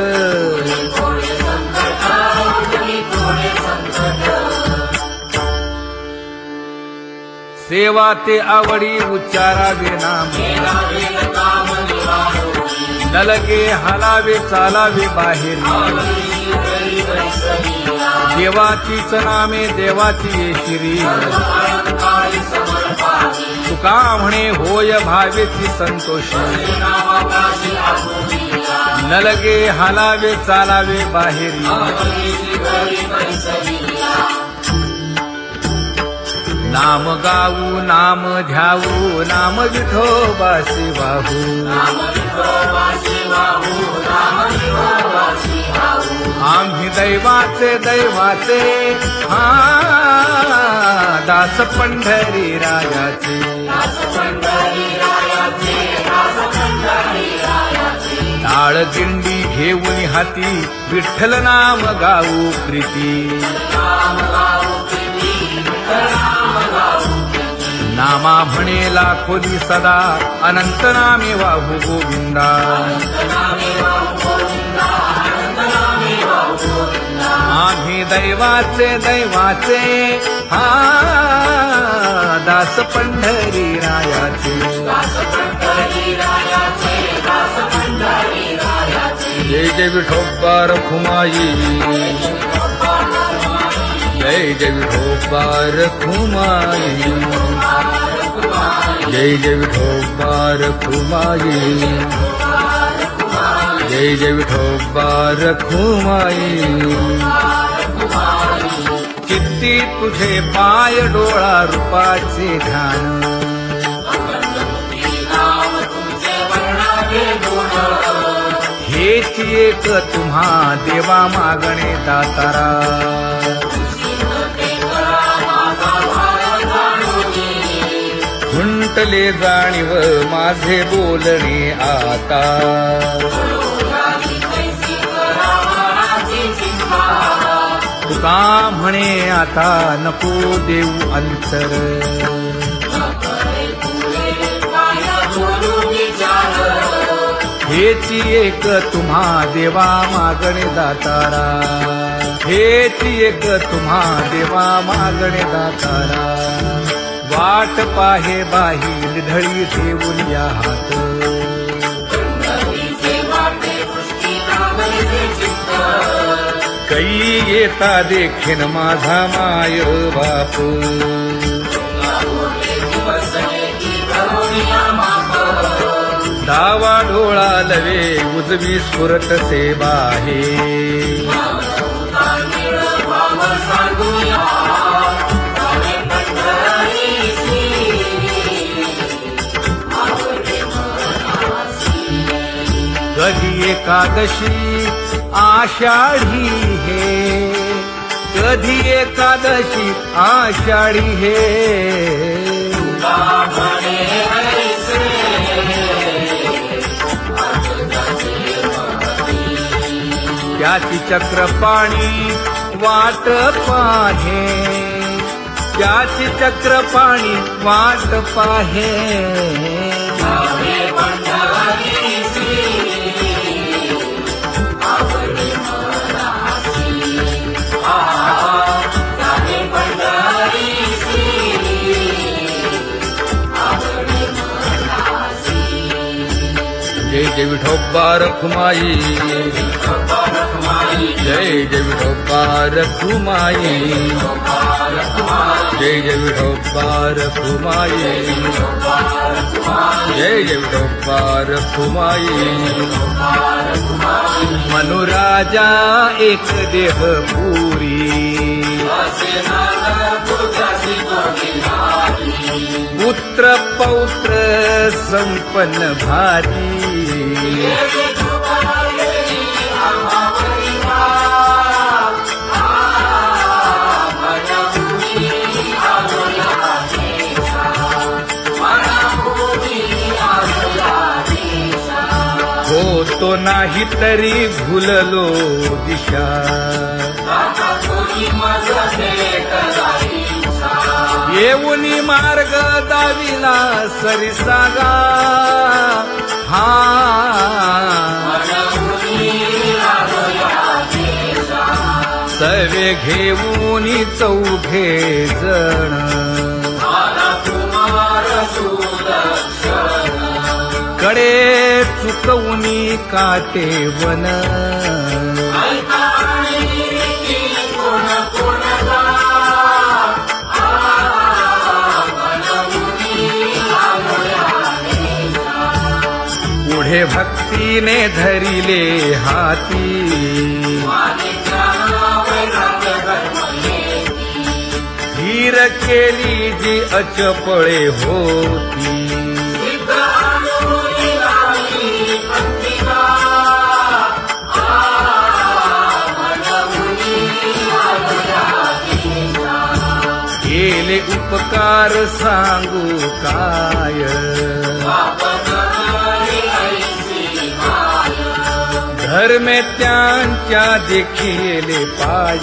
Speaker 1: सेवा ते आवडी उच्चारावे नाम न लगे हालावे चालावे बाहेर देवाचीच नामे देवाची येशिरी तुका म्हणे होय भावेची संतोषी न लगे हालावे चालावे बाहेरी नाम गाऊ नाम ध्याऊ नाम विठोबासी वाहू आम्ही दैवाचे दैवाचे हा दास पंढरी रायाचे टाळ दिंडी घेऊन हाती विठ्ठल नाम गाऊ प्रीती नामा म्हणे लाखोली सदा अनंत नामे वाहू गोविंदा आम्ही दैवाचे दैवाचे हा दास पंढरी रायाचे जय जय विठोबा रखुमाई जय जय विठोबा रखुमाई जय जय विठोबा रखुमाई जय जय विठोबा रखुमाई चित्ती तुझे पाय डोळा रूपाचे ध्यान हेच एक तुम्हा देवा मागणे दातारा. खुंटले जाणीव माझे बोलणे आता. तुका म्हणे आता नको देऊ अंतर. हेच एक तुम्हा देवा मागणे दातारा. हेच एक तुम्हा देवा मागणे दातारा. वाट पाहे बाही ढळी ठेवून या हात. कै येता देखीन माझा माय बाप. डावा डोळा लवे उजवी स्फुरत से बाहे. कधी एकादशी आषाढी हे. कधी एकादशी आषाढी हे. त्याची चक्रपाणी वाट पाहे. त्याची चक्रपाणी वाट पाहे. जय जय विठोबा रखुमाई. जय जय विठोबा रखुमाई. जय जय विठोबा रखुमाई. जय जय विठोबा रखुमाई. मनुराजा एक देह पुरी. पुत्र पौत्र संपन्न भारी. होतो नाही तरी भुललो दिशा. येऊनी मार्ग दाविला सरिसागा. हा सवे घेऊनी चौघे जण. कडे चुकवूनी काटे वन. पुढे भक्तीने धरिले हाती. धीर केली जी अचपळे होती. केले उपकार सांगू काय. धर्मे त्यांच्या देखिले पाय.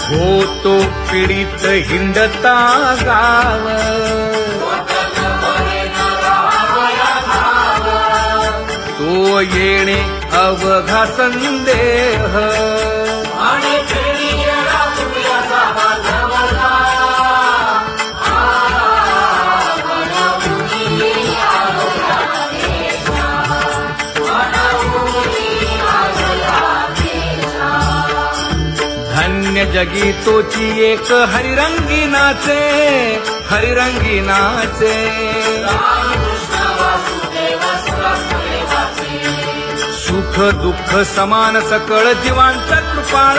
Speaker 1: होतो पीडित हिंडता गाव. तो येणे अवघा संदेह. धन्य जगी तोची एक हरिरंगी नाचे. हरिरंगी नाचे. सुख दुःख समान सकळ जीवांचा कृपाळ.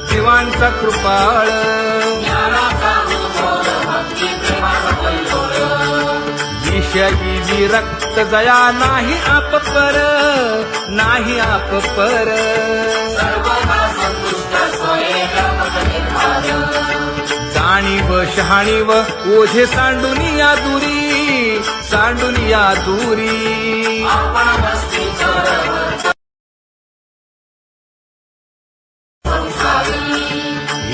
Speaker 1: जीवांचा जीवांचा कृपाळ विषयी विरक्त जया नाही आप पर, नाही आप पर. जाणीव शहाणीव ओझे सांडुनिया दुरी, सांडुनिया दुरी.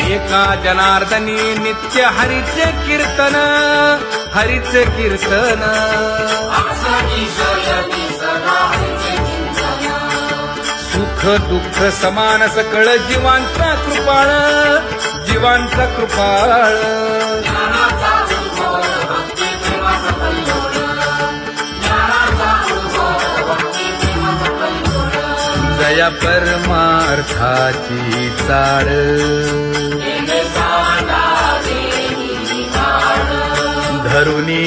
Speaker 1: एका जनार्दनी नित्य हरीचे कीर्तन, हरीचे कीर्तन. सुख दुःख समान सकळ जीवांचा कृपाळ, जीवांचा कृपाळ. जया परमार्थाची चाळ धरुनी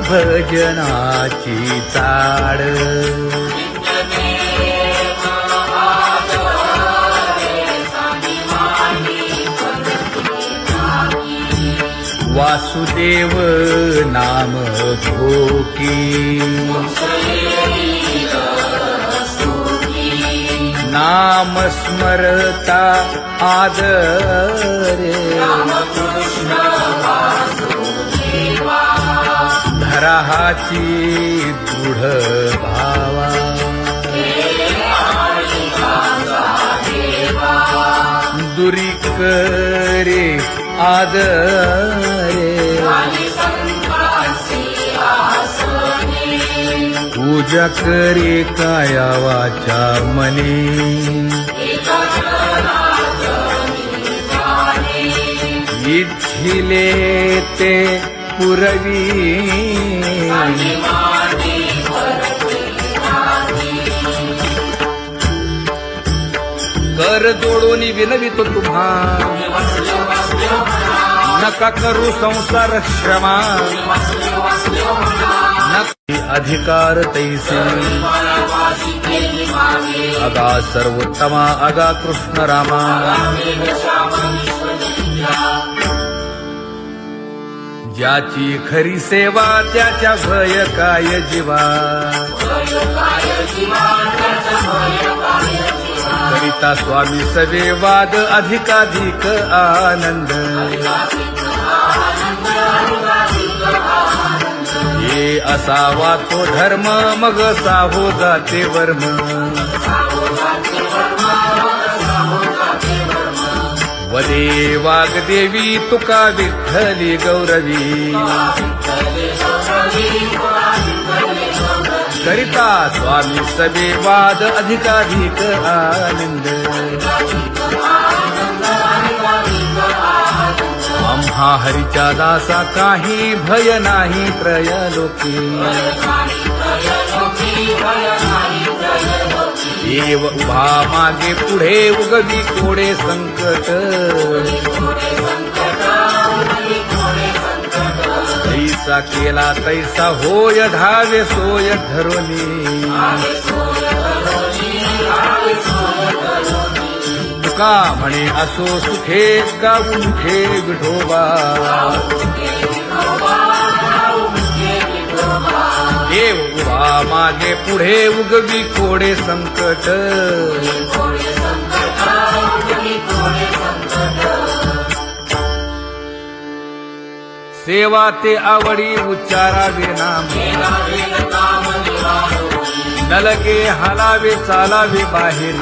Speaker 1: भजनाची चाळ. वासुदेव नाम भोकी नाम स्मरता आदरे. धराहाची दृढ भावा दुरी करे आदरे. पूजा करे काया वाचा मने इच्छिले ते पुरवी. कर जोडून विनवितो तुम्हा नका करू संसार श्रमा. नका अधिकार तैसे अगा सर्वोत्तमा अगा कृष्ण रामा. ज्याची खरी सेवा त्याच्या भय काय जीवा. करिता स्वामी सवे वाद अधिकाधिक आनंद. हे असावा तो धर्म मग साहो जाते वर्म. वदे वाग्देवी तुका विठ्ठली गौरवी. करिता स्वामी सवे वाद अधिकाधिक आनंद. आम्हा हरीच्या दासा काही भय नाही त्रयलोकी. देव उभा मागे पुढे उगवी कोडे संकट. तैसा केला तैसा होय धावे सोय धरोनी. तुका म्हणे असो सुखे गाऊ मुखे विठोबा. देव उभा मागे पुढे उगवी कोडे संकट. सेवा ते आवडी उच्चारावे नाम. नलगे हालावे चालावे बाहेरी.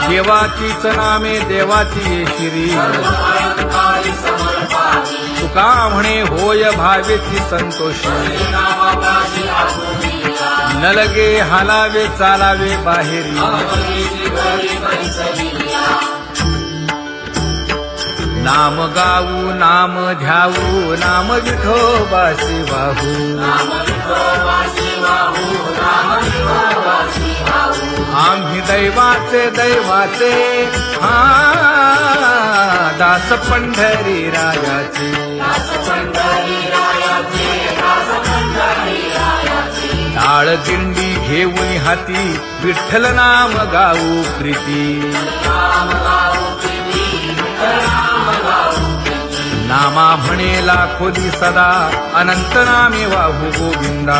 Speaker 1: देवाचीच नामे देवाची येशिरी. तुका म्हणे होय भावेची संतोषी. नलगे हालावे चालावे बाहेरी. नाम गाऊ नाम ध्याऊ नाम विठोबासी वाहू. आम्ही दैवाचे दैवाचे हा दास पंढरी रायाचे. टाळ दिंडी घेऊन हाती विठ्ठल नाम गाऊ प्रीती नामा म्हणेला खोदी सदा अनंत नामे वाहू गोविंदा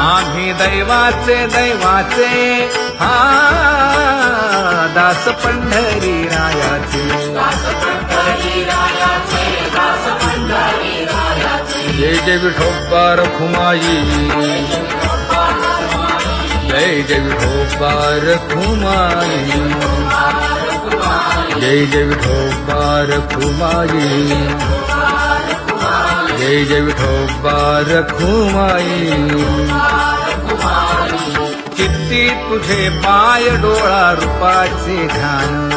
Speaker 1: आम्ही दैवाचे दैवाचे हा दास पंढरी रायाचे जय जय विठोबा रखुमाई जय जय विठोबा रखुमाई जय जय विठोबा रखुमाई जय जय विठोबा रखुमाई चित्ती तुझे पाय डोळा रूपाचे ध्यान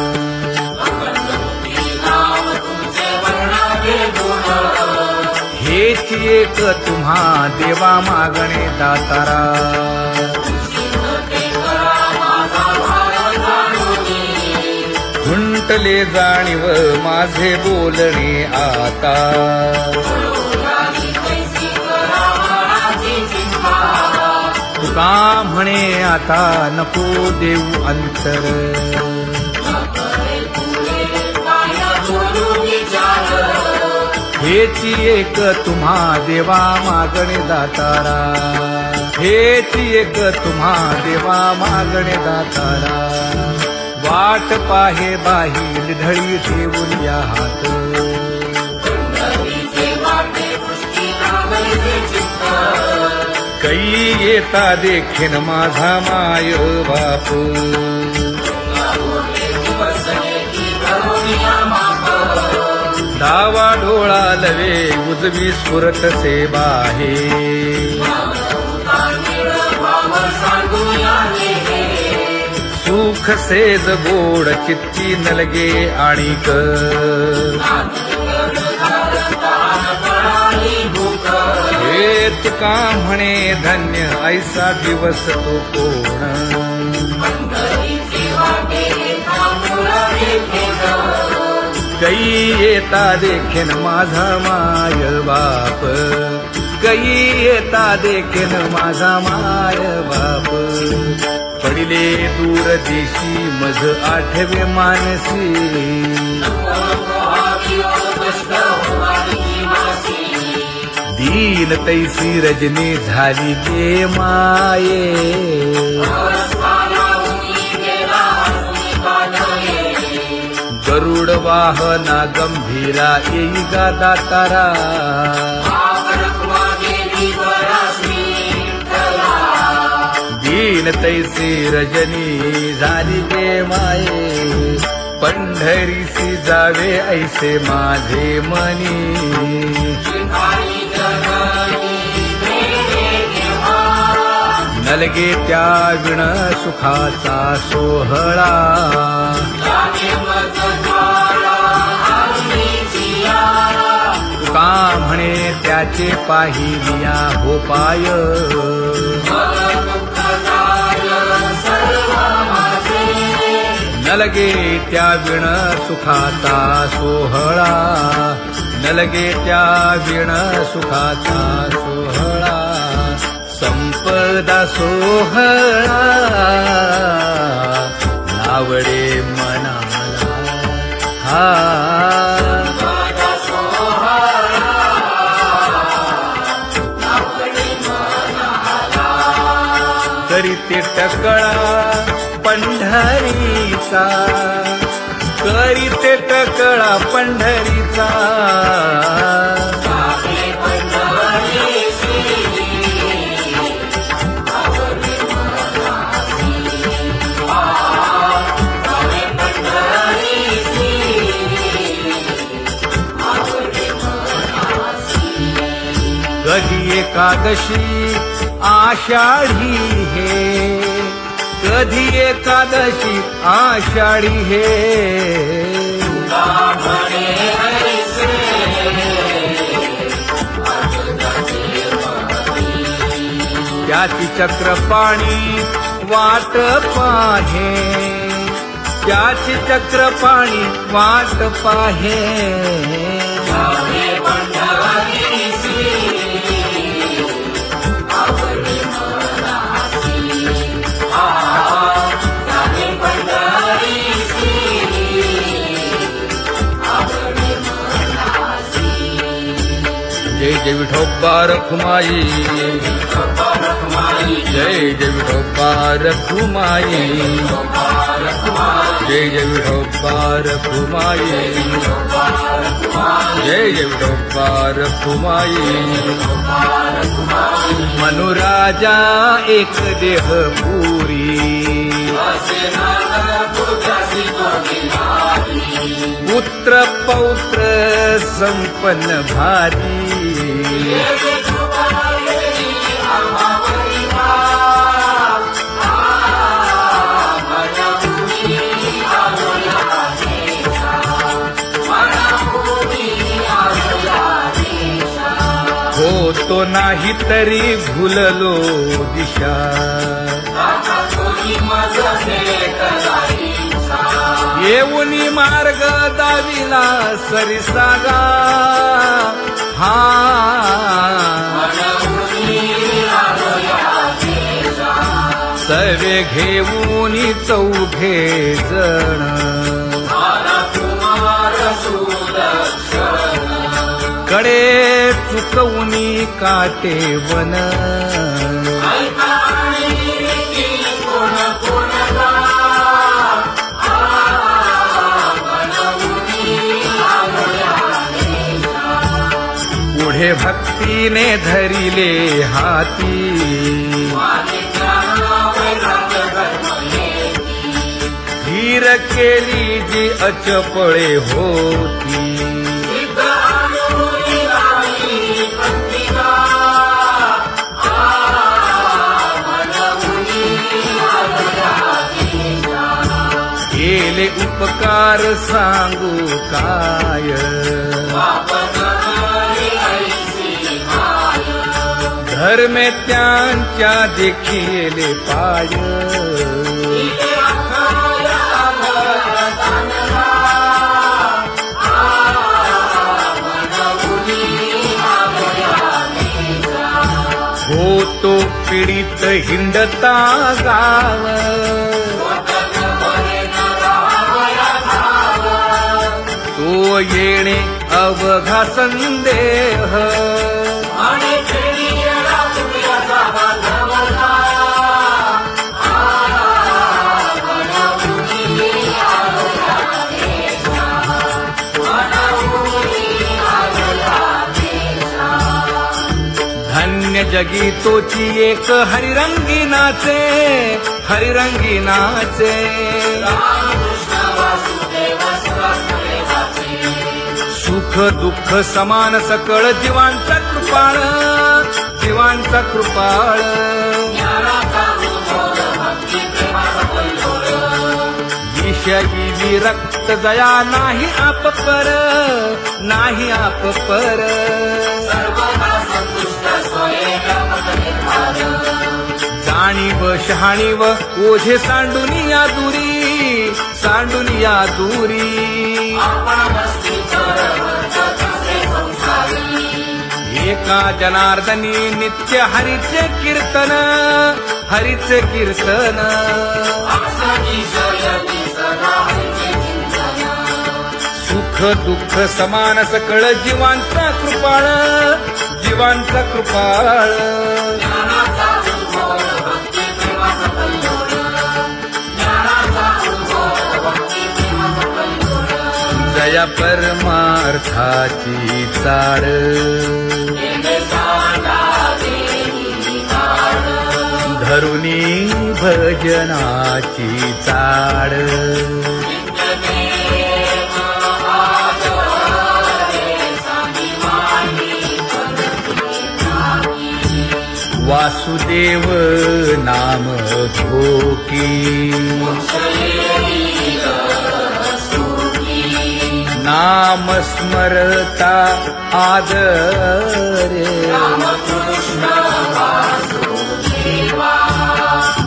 Speaker 1: हेच एक तुम्हा देवा मागणे दातारा खुंटले जाणीव माझे बोलणे आता तुका म्हणे आता नको देऊ अंतर हेची एक तुम्हा देवा मागणे दातारा हेची एक तुम्हा देवा मागणे दातारा वाट पाहे बाही ढळी ठेवून या हात कै येता देखेन माझा माय बाप डावा डोळा लवे उजवी स्फुरत से बाहे सुख सेज गोड चित्ती नलगे आणिक हे तुका म्हणे धन्य ऐसा दिवस तो कोण कै येता देखेन माझा माय बाप कै येता देखेन माझा माय बाप पडिले दूर देशी मज आठवे मानसी दीन तैसी रजनी झाली गे माये गरुड वाहना गंभीरा येई गा दातारा दीन तैसी रजनी झाली गे माये पंढरीसी जावे ऐसे माझे मनी नलगे त्या विण सुखाचा सोहळा तुका म्हणे त्याचे पाहिलिया हो पाय नलगे त्या विण सुखाचा सोहळा नलगे त्या विण सुखाचा सोहळा संपदा सोहळा नावडे मनाला हा करीते टकळा पंढरीचा करीते टकळा पंढरीचा कधी एकादशी आषाढी हे कधी एकादशी आषाढी हे त्याची चक्रपाणी वाट पाहे त्याची चक्रपाणी वाट पाहे जय विठोबा रखुमाई, जय जय विठोबा रखुमाई, जय जय विठोबा रखुमाई, जय जय विठोबा रखुमाई. मनुराजा एक देह पुरी, पुत्र पौत्र संपन्न भारी. हो तो नाही तरी भुललो दिशा, येऊनी मार्ग दाविला सरिसागा. हा सवे घेऊनी चौघे जण, कडे चुकवूनी काटे वन. पुढे भक्तीने धरिले हाती, धीर केली जी अचपळे होती. केले उपकार सांगू काय, धर्मे त्यांच्या देखिले पाय. होतो पीडित हिंडता गाव, तो येणे अवघा संदेह. धन्य जगी तोची एक हरिरंगी नाचे, हरिरंगी नाचे. सुख दुःख समान सकळ जीवांचा कृपाळ, जीवांचा कृपाळ. विषयी विरक्त जया नाही आप पर, नाही आप पर. जाणीव शहाणीव ओझे सांडुनिया दुरी, सांडुनिया दुरी. एका जनार्दनी नित्य हरीचे कीर्तन, हरीचे कीर्तन. सुख दुःख समान सकळ जीवांचा कृपाळ, जीवांचा कृपाळ. जया परमार्थाची चाळ, धरुनी भजनाची चाळ. वासुदेव नाम घोकी, नाम स्मरता आदरे.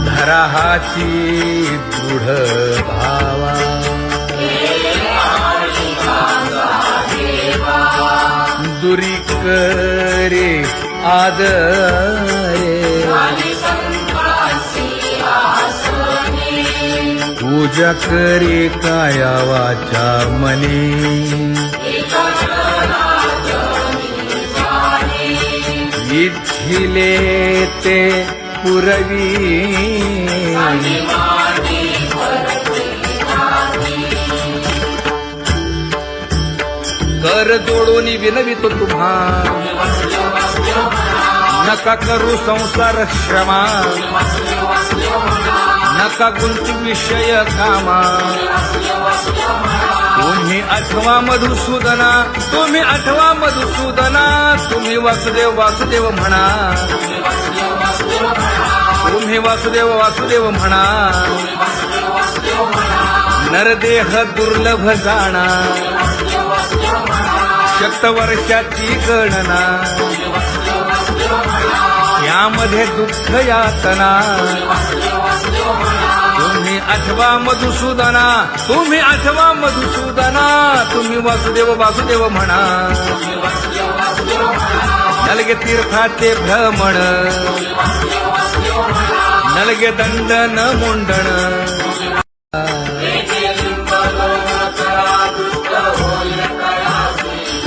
Speaker 1: धराहाची दृढ भावा, दुरी करे आदरे. पूजा करे काया वाचा मनी, इच्छिले ते पुरवी कर जोडून विनवितो तुम्हा नका करू संसार श्रमा नका गुंतू विषय कामा तुम्ही आठवा मधुसूदना तुम्ही आठवा मधुसूदना तुम्ही वासुदेव वासुदेव म्हणा तुम्ही वासुदेव वासुदेव म्हणा नरदेह दुर्लभ जाणा शतवर्षाची गणना यामध्ये दुःख यातना तुम्ही आठवा मधुसूदना तुम्ही आठवा मधुसूदना तुम्ही वासुदेव वासुदेव म्हणा नलगे तीर्थाचे भ्रमण नलगे दंडन मुंडण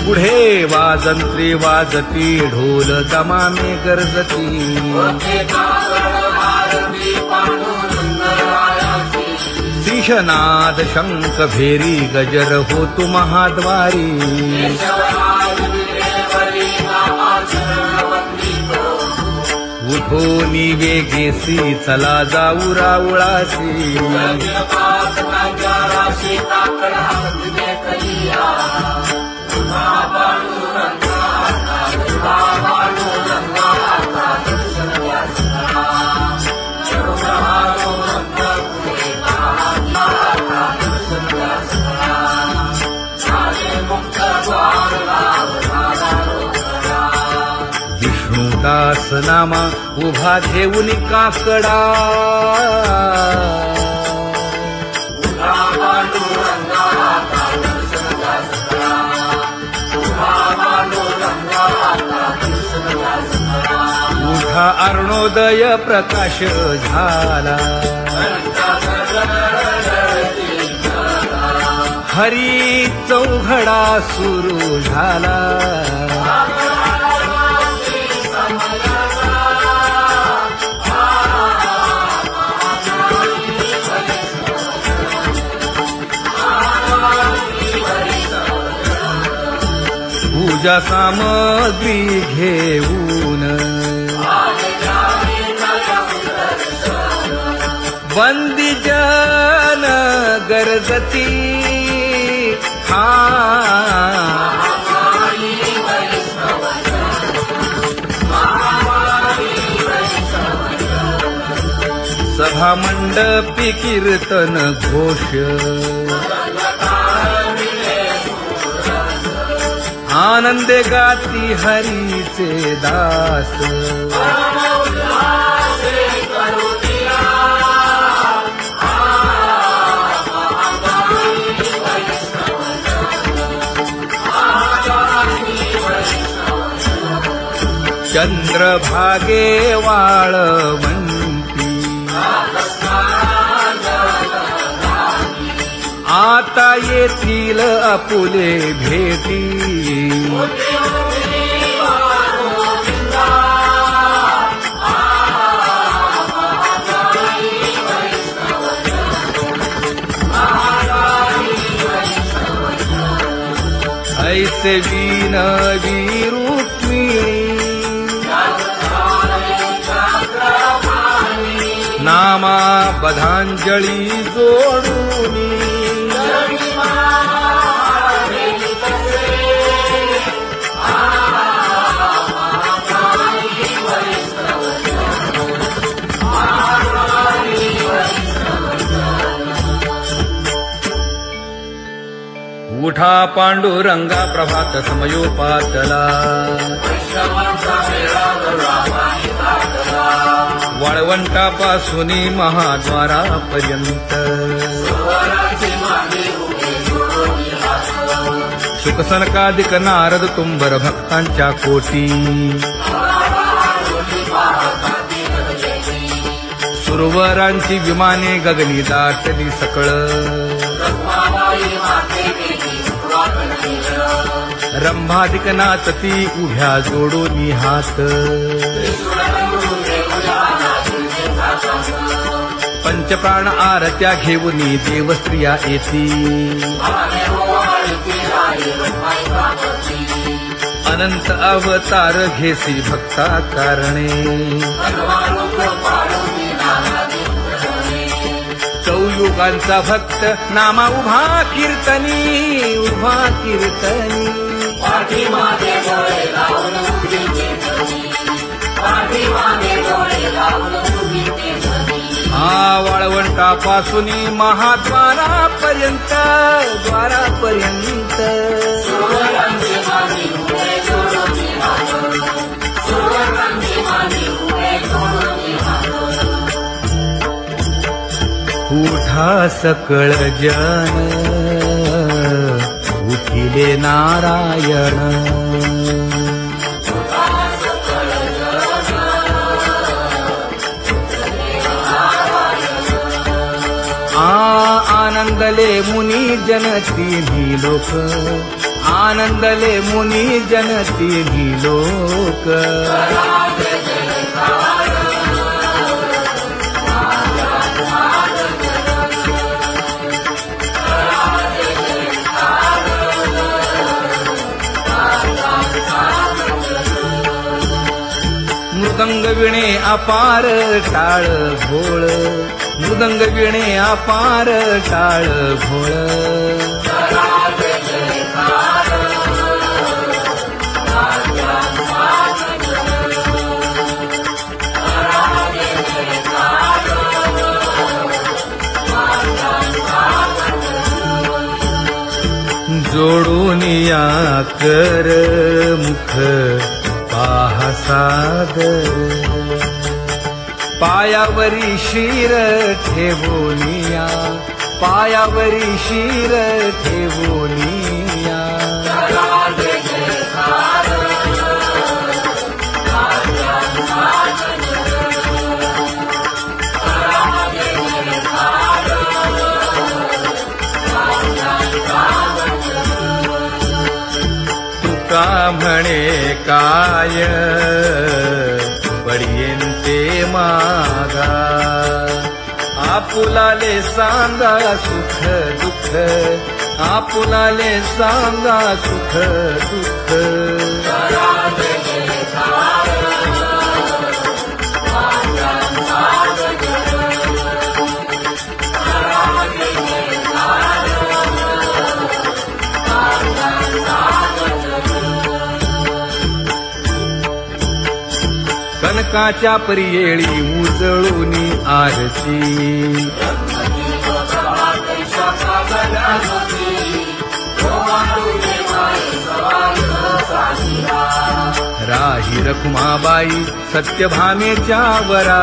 Speaker 1: पुढे वाजंत्री वाजती ढोल दमामे गरजती सिंहनाद शंख भेरी गजर होतु महाद्वारी उठोनी वेगेसी चला जाऊ राऊळासी विष्णुदास नामा उभा घेऊन काकडा उठा अरुणोदय प्रकाश झाला हरी चौघडा सुरू झाला पूजा सामग्री घेऊन बंदी जन गरजती सभा मंडपी कीर्तन घोष आनंदे गाती हरीचे दास चंद्रभागे वाळवंती आता येथील आपुले भेटी ऐसे विनवी रुक्मिणी नामा बधांजळी जोडूनी उठा पांडुरंगा प्रभात समयोपातला वाळवंटापासून महाद्वारापर्यंत शुकसनकादिक नारद तुंबर भक्तांच्या कोटी सुरवरांची विमाने गगनी दाटली सकळ रंभादिक नाचती उभ्या जोडून हात पंचप्राण आरत्या घेऊनी देवस्त्रिया येती अनंत अवतार घेसी भक्ता कारणे चौयुगांचा भक्त नामा उभा कीर्तनी वाळवंटापासून महाद्वारापर्यंत उठा सकळ जन उठिले नारायण आनंदले मुनी जन तिन्ही लोक आनंदले मुनी जन तिन्ही लोक मृदंग विणे अपार टाळ भोळ मृदंग विणे अपार टाळ भोळ जोडून या कर मुख पाहा सादर पायावरी शिर ठेवोनिया पायावरी शिर ठेवोनिया तुका म्हणे काय बडियेंते मागा आपुलाले सांगा सुख दुःख आपुलाले सांगा सुख दुःख कनकाच्या परियेळी उजळूनी आरती राही रखुमाबाई सत्यभामेच्या वरा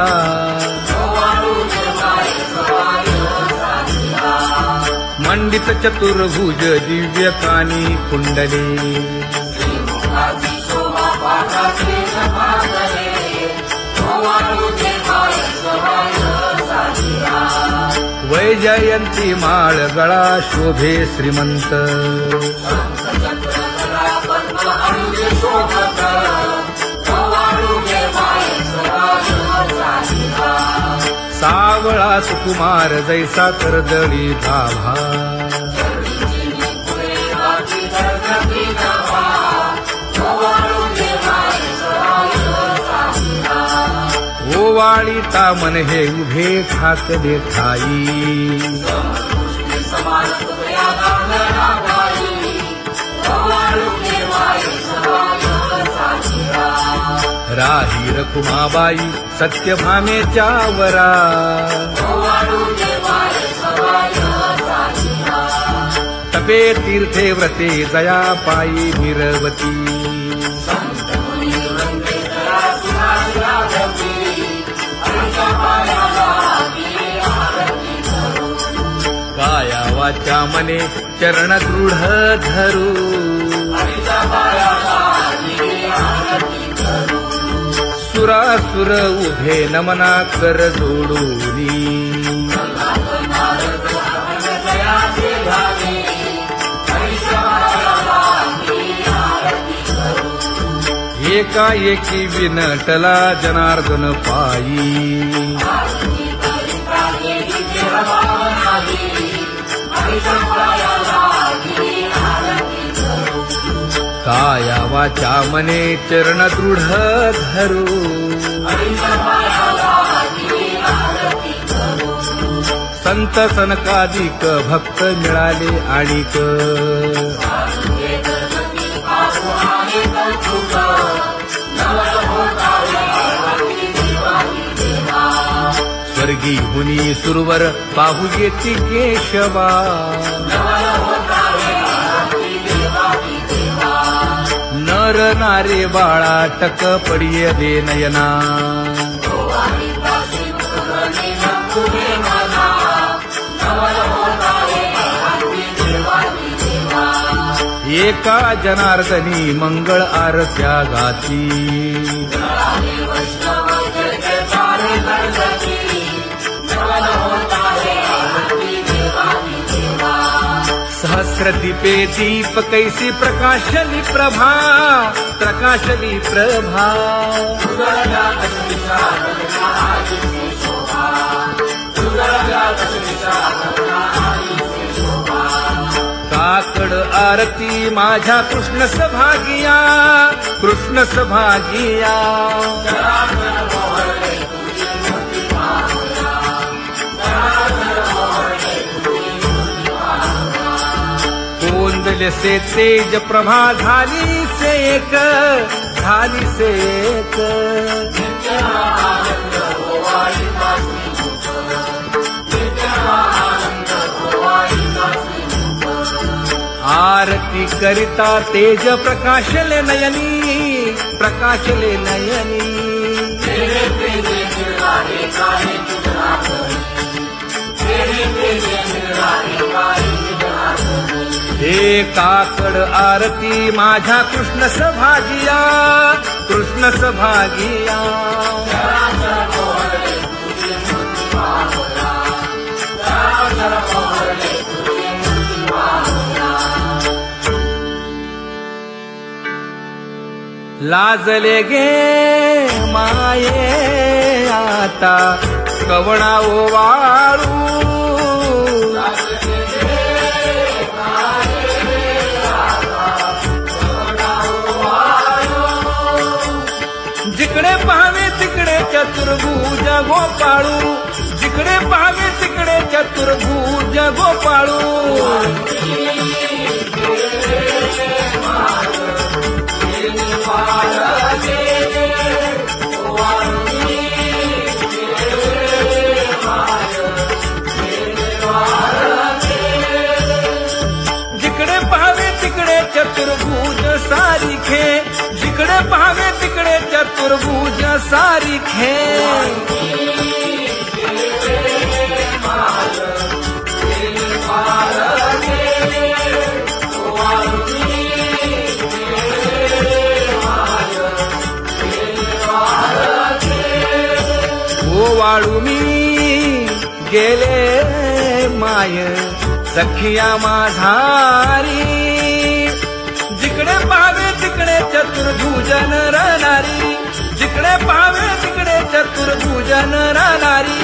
Speaker 1: मंडित चतुर्भुज दिव्यकानी कुंडले वैजयंती माळ गळा शोभे श्रीमंत सावळा सुकुमार जैसा कर्दळी भाभा ओवाळी तामन हे उभे ठाकले ठाई राही रखुमाबाई सत्यभामेच्या वरा तपे तीर्थे व्रते जया पायी निरवती काया वाचा मने चरण दृढ धरू सुरासुर उभे नमना कर जोडूनी एकाएकी विनटला जनार्दन पायी काया वाचा मने चरण दृढ धरू संत सनकादिक भक्त मिळाले आणिक स्वर्गी हुनी सुरवर पाहू येती केशवा नर नारे बाळा टक पडिये दे नयना एका जनार्दनी मंगळ आरत्या गाती सहस्र दीपे दीप कैसी प्रकाशली प्रभा प्रकाशली प्रभा काकड आरती माझ्या कृष्ण सभागिया कृष्ण सभागिया कोंदले से तेज प्रभा झाली से एक झाली से एक आरती करिता तेज प्रकाशले नयनी प्रकाशले नयनी हे काकड आरती माझ्या कृष्ण सभागिया कृष्ण सभागिया लाजले गे माये आता कवणा ओवाळू जिकडे पाहावे तिकडे चतुर्भुज गोपाळू जिकडे पाहावे तिकडे चतुर्भुज गोपाळू जिकडे पाहावे तिकडे चतुर्भुज सारिखे जिकडे पाहावे तिकडे चतुर्भुज सारिखे वाळू मी गेले माय सखिया माझारी जिकडे पाहावे तिकडे चतुर्भुजन राहणारी जिकडे पाहावे तिकडे चतुर्भुजन राहणारी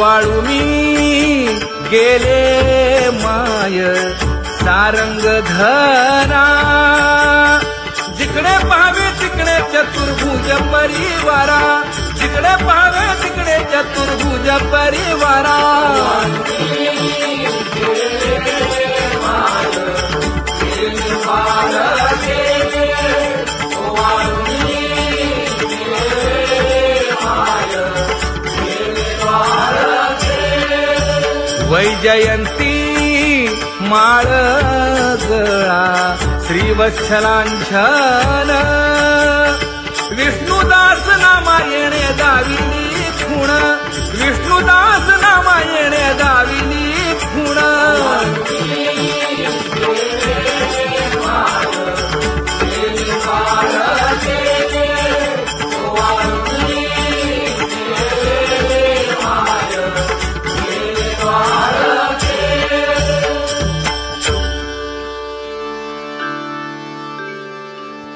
Speaker 1: वाळू मी गेले माय सारंग धरा जिकडे पाहावे तिकडे चतुर्भुज परिवारा जिकडे पाहावे तिकडे चतुर्भुज परिवारा वैजयंती माळ गळा श्रीवत्सलांछन विष्णुदास नामायणे दाविनी खूण विष्णुदास नामायणे दाविनी खूण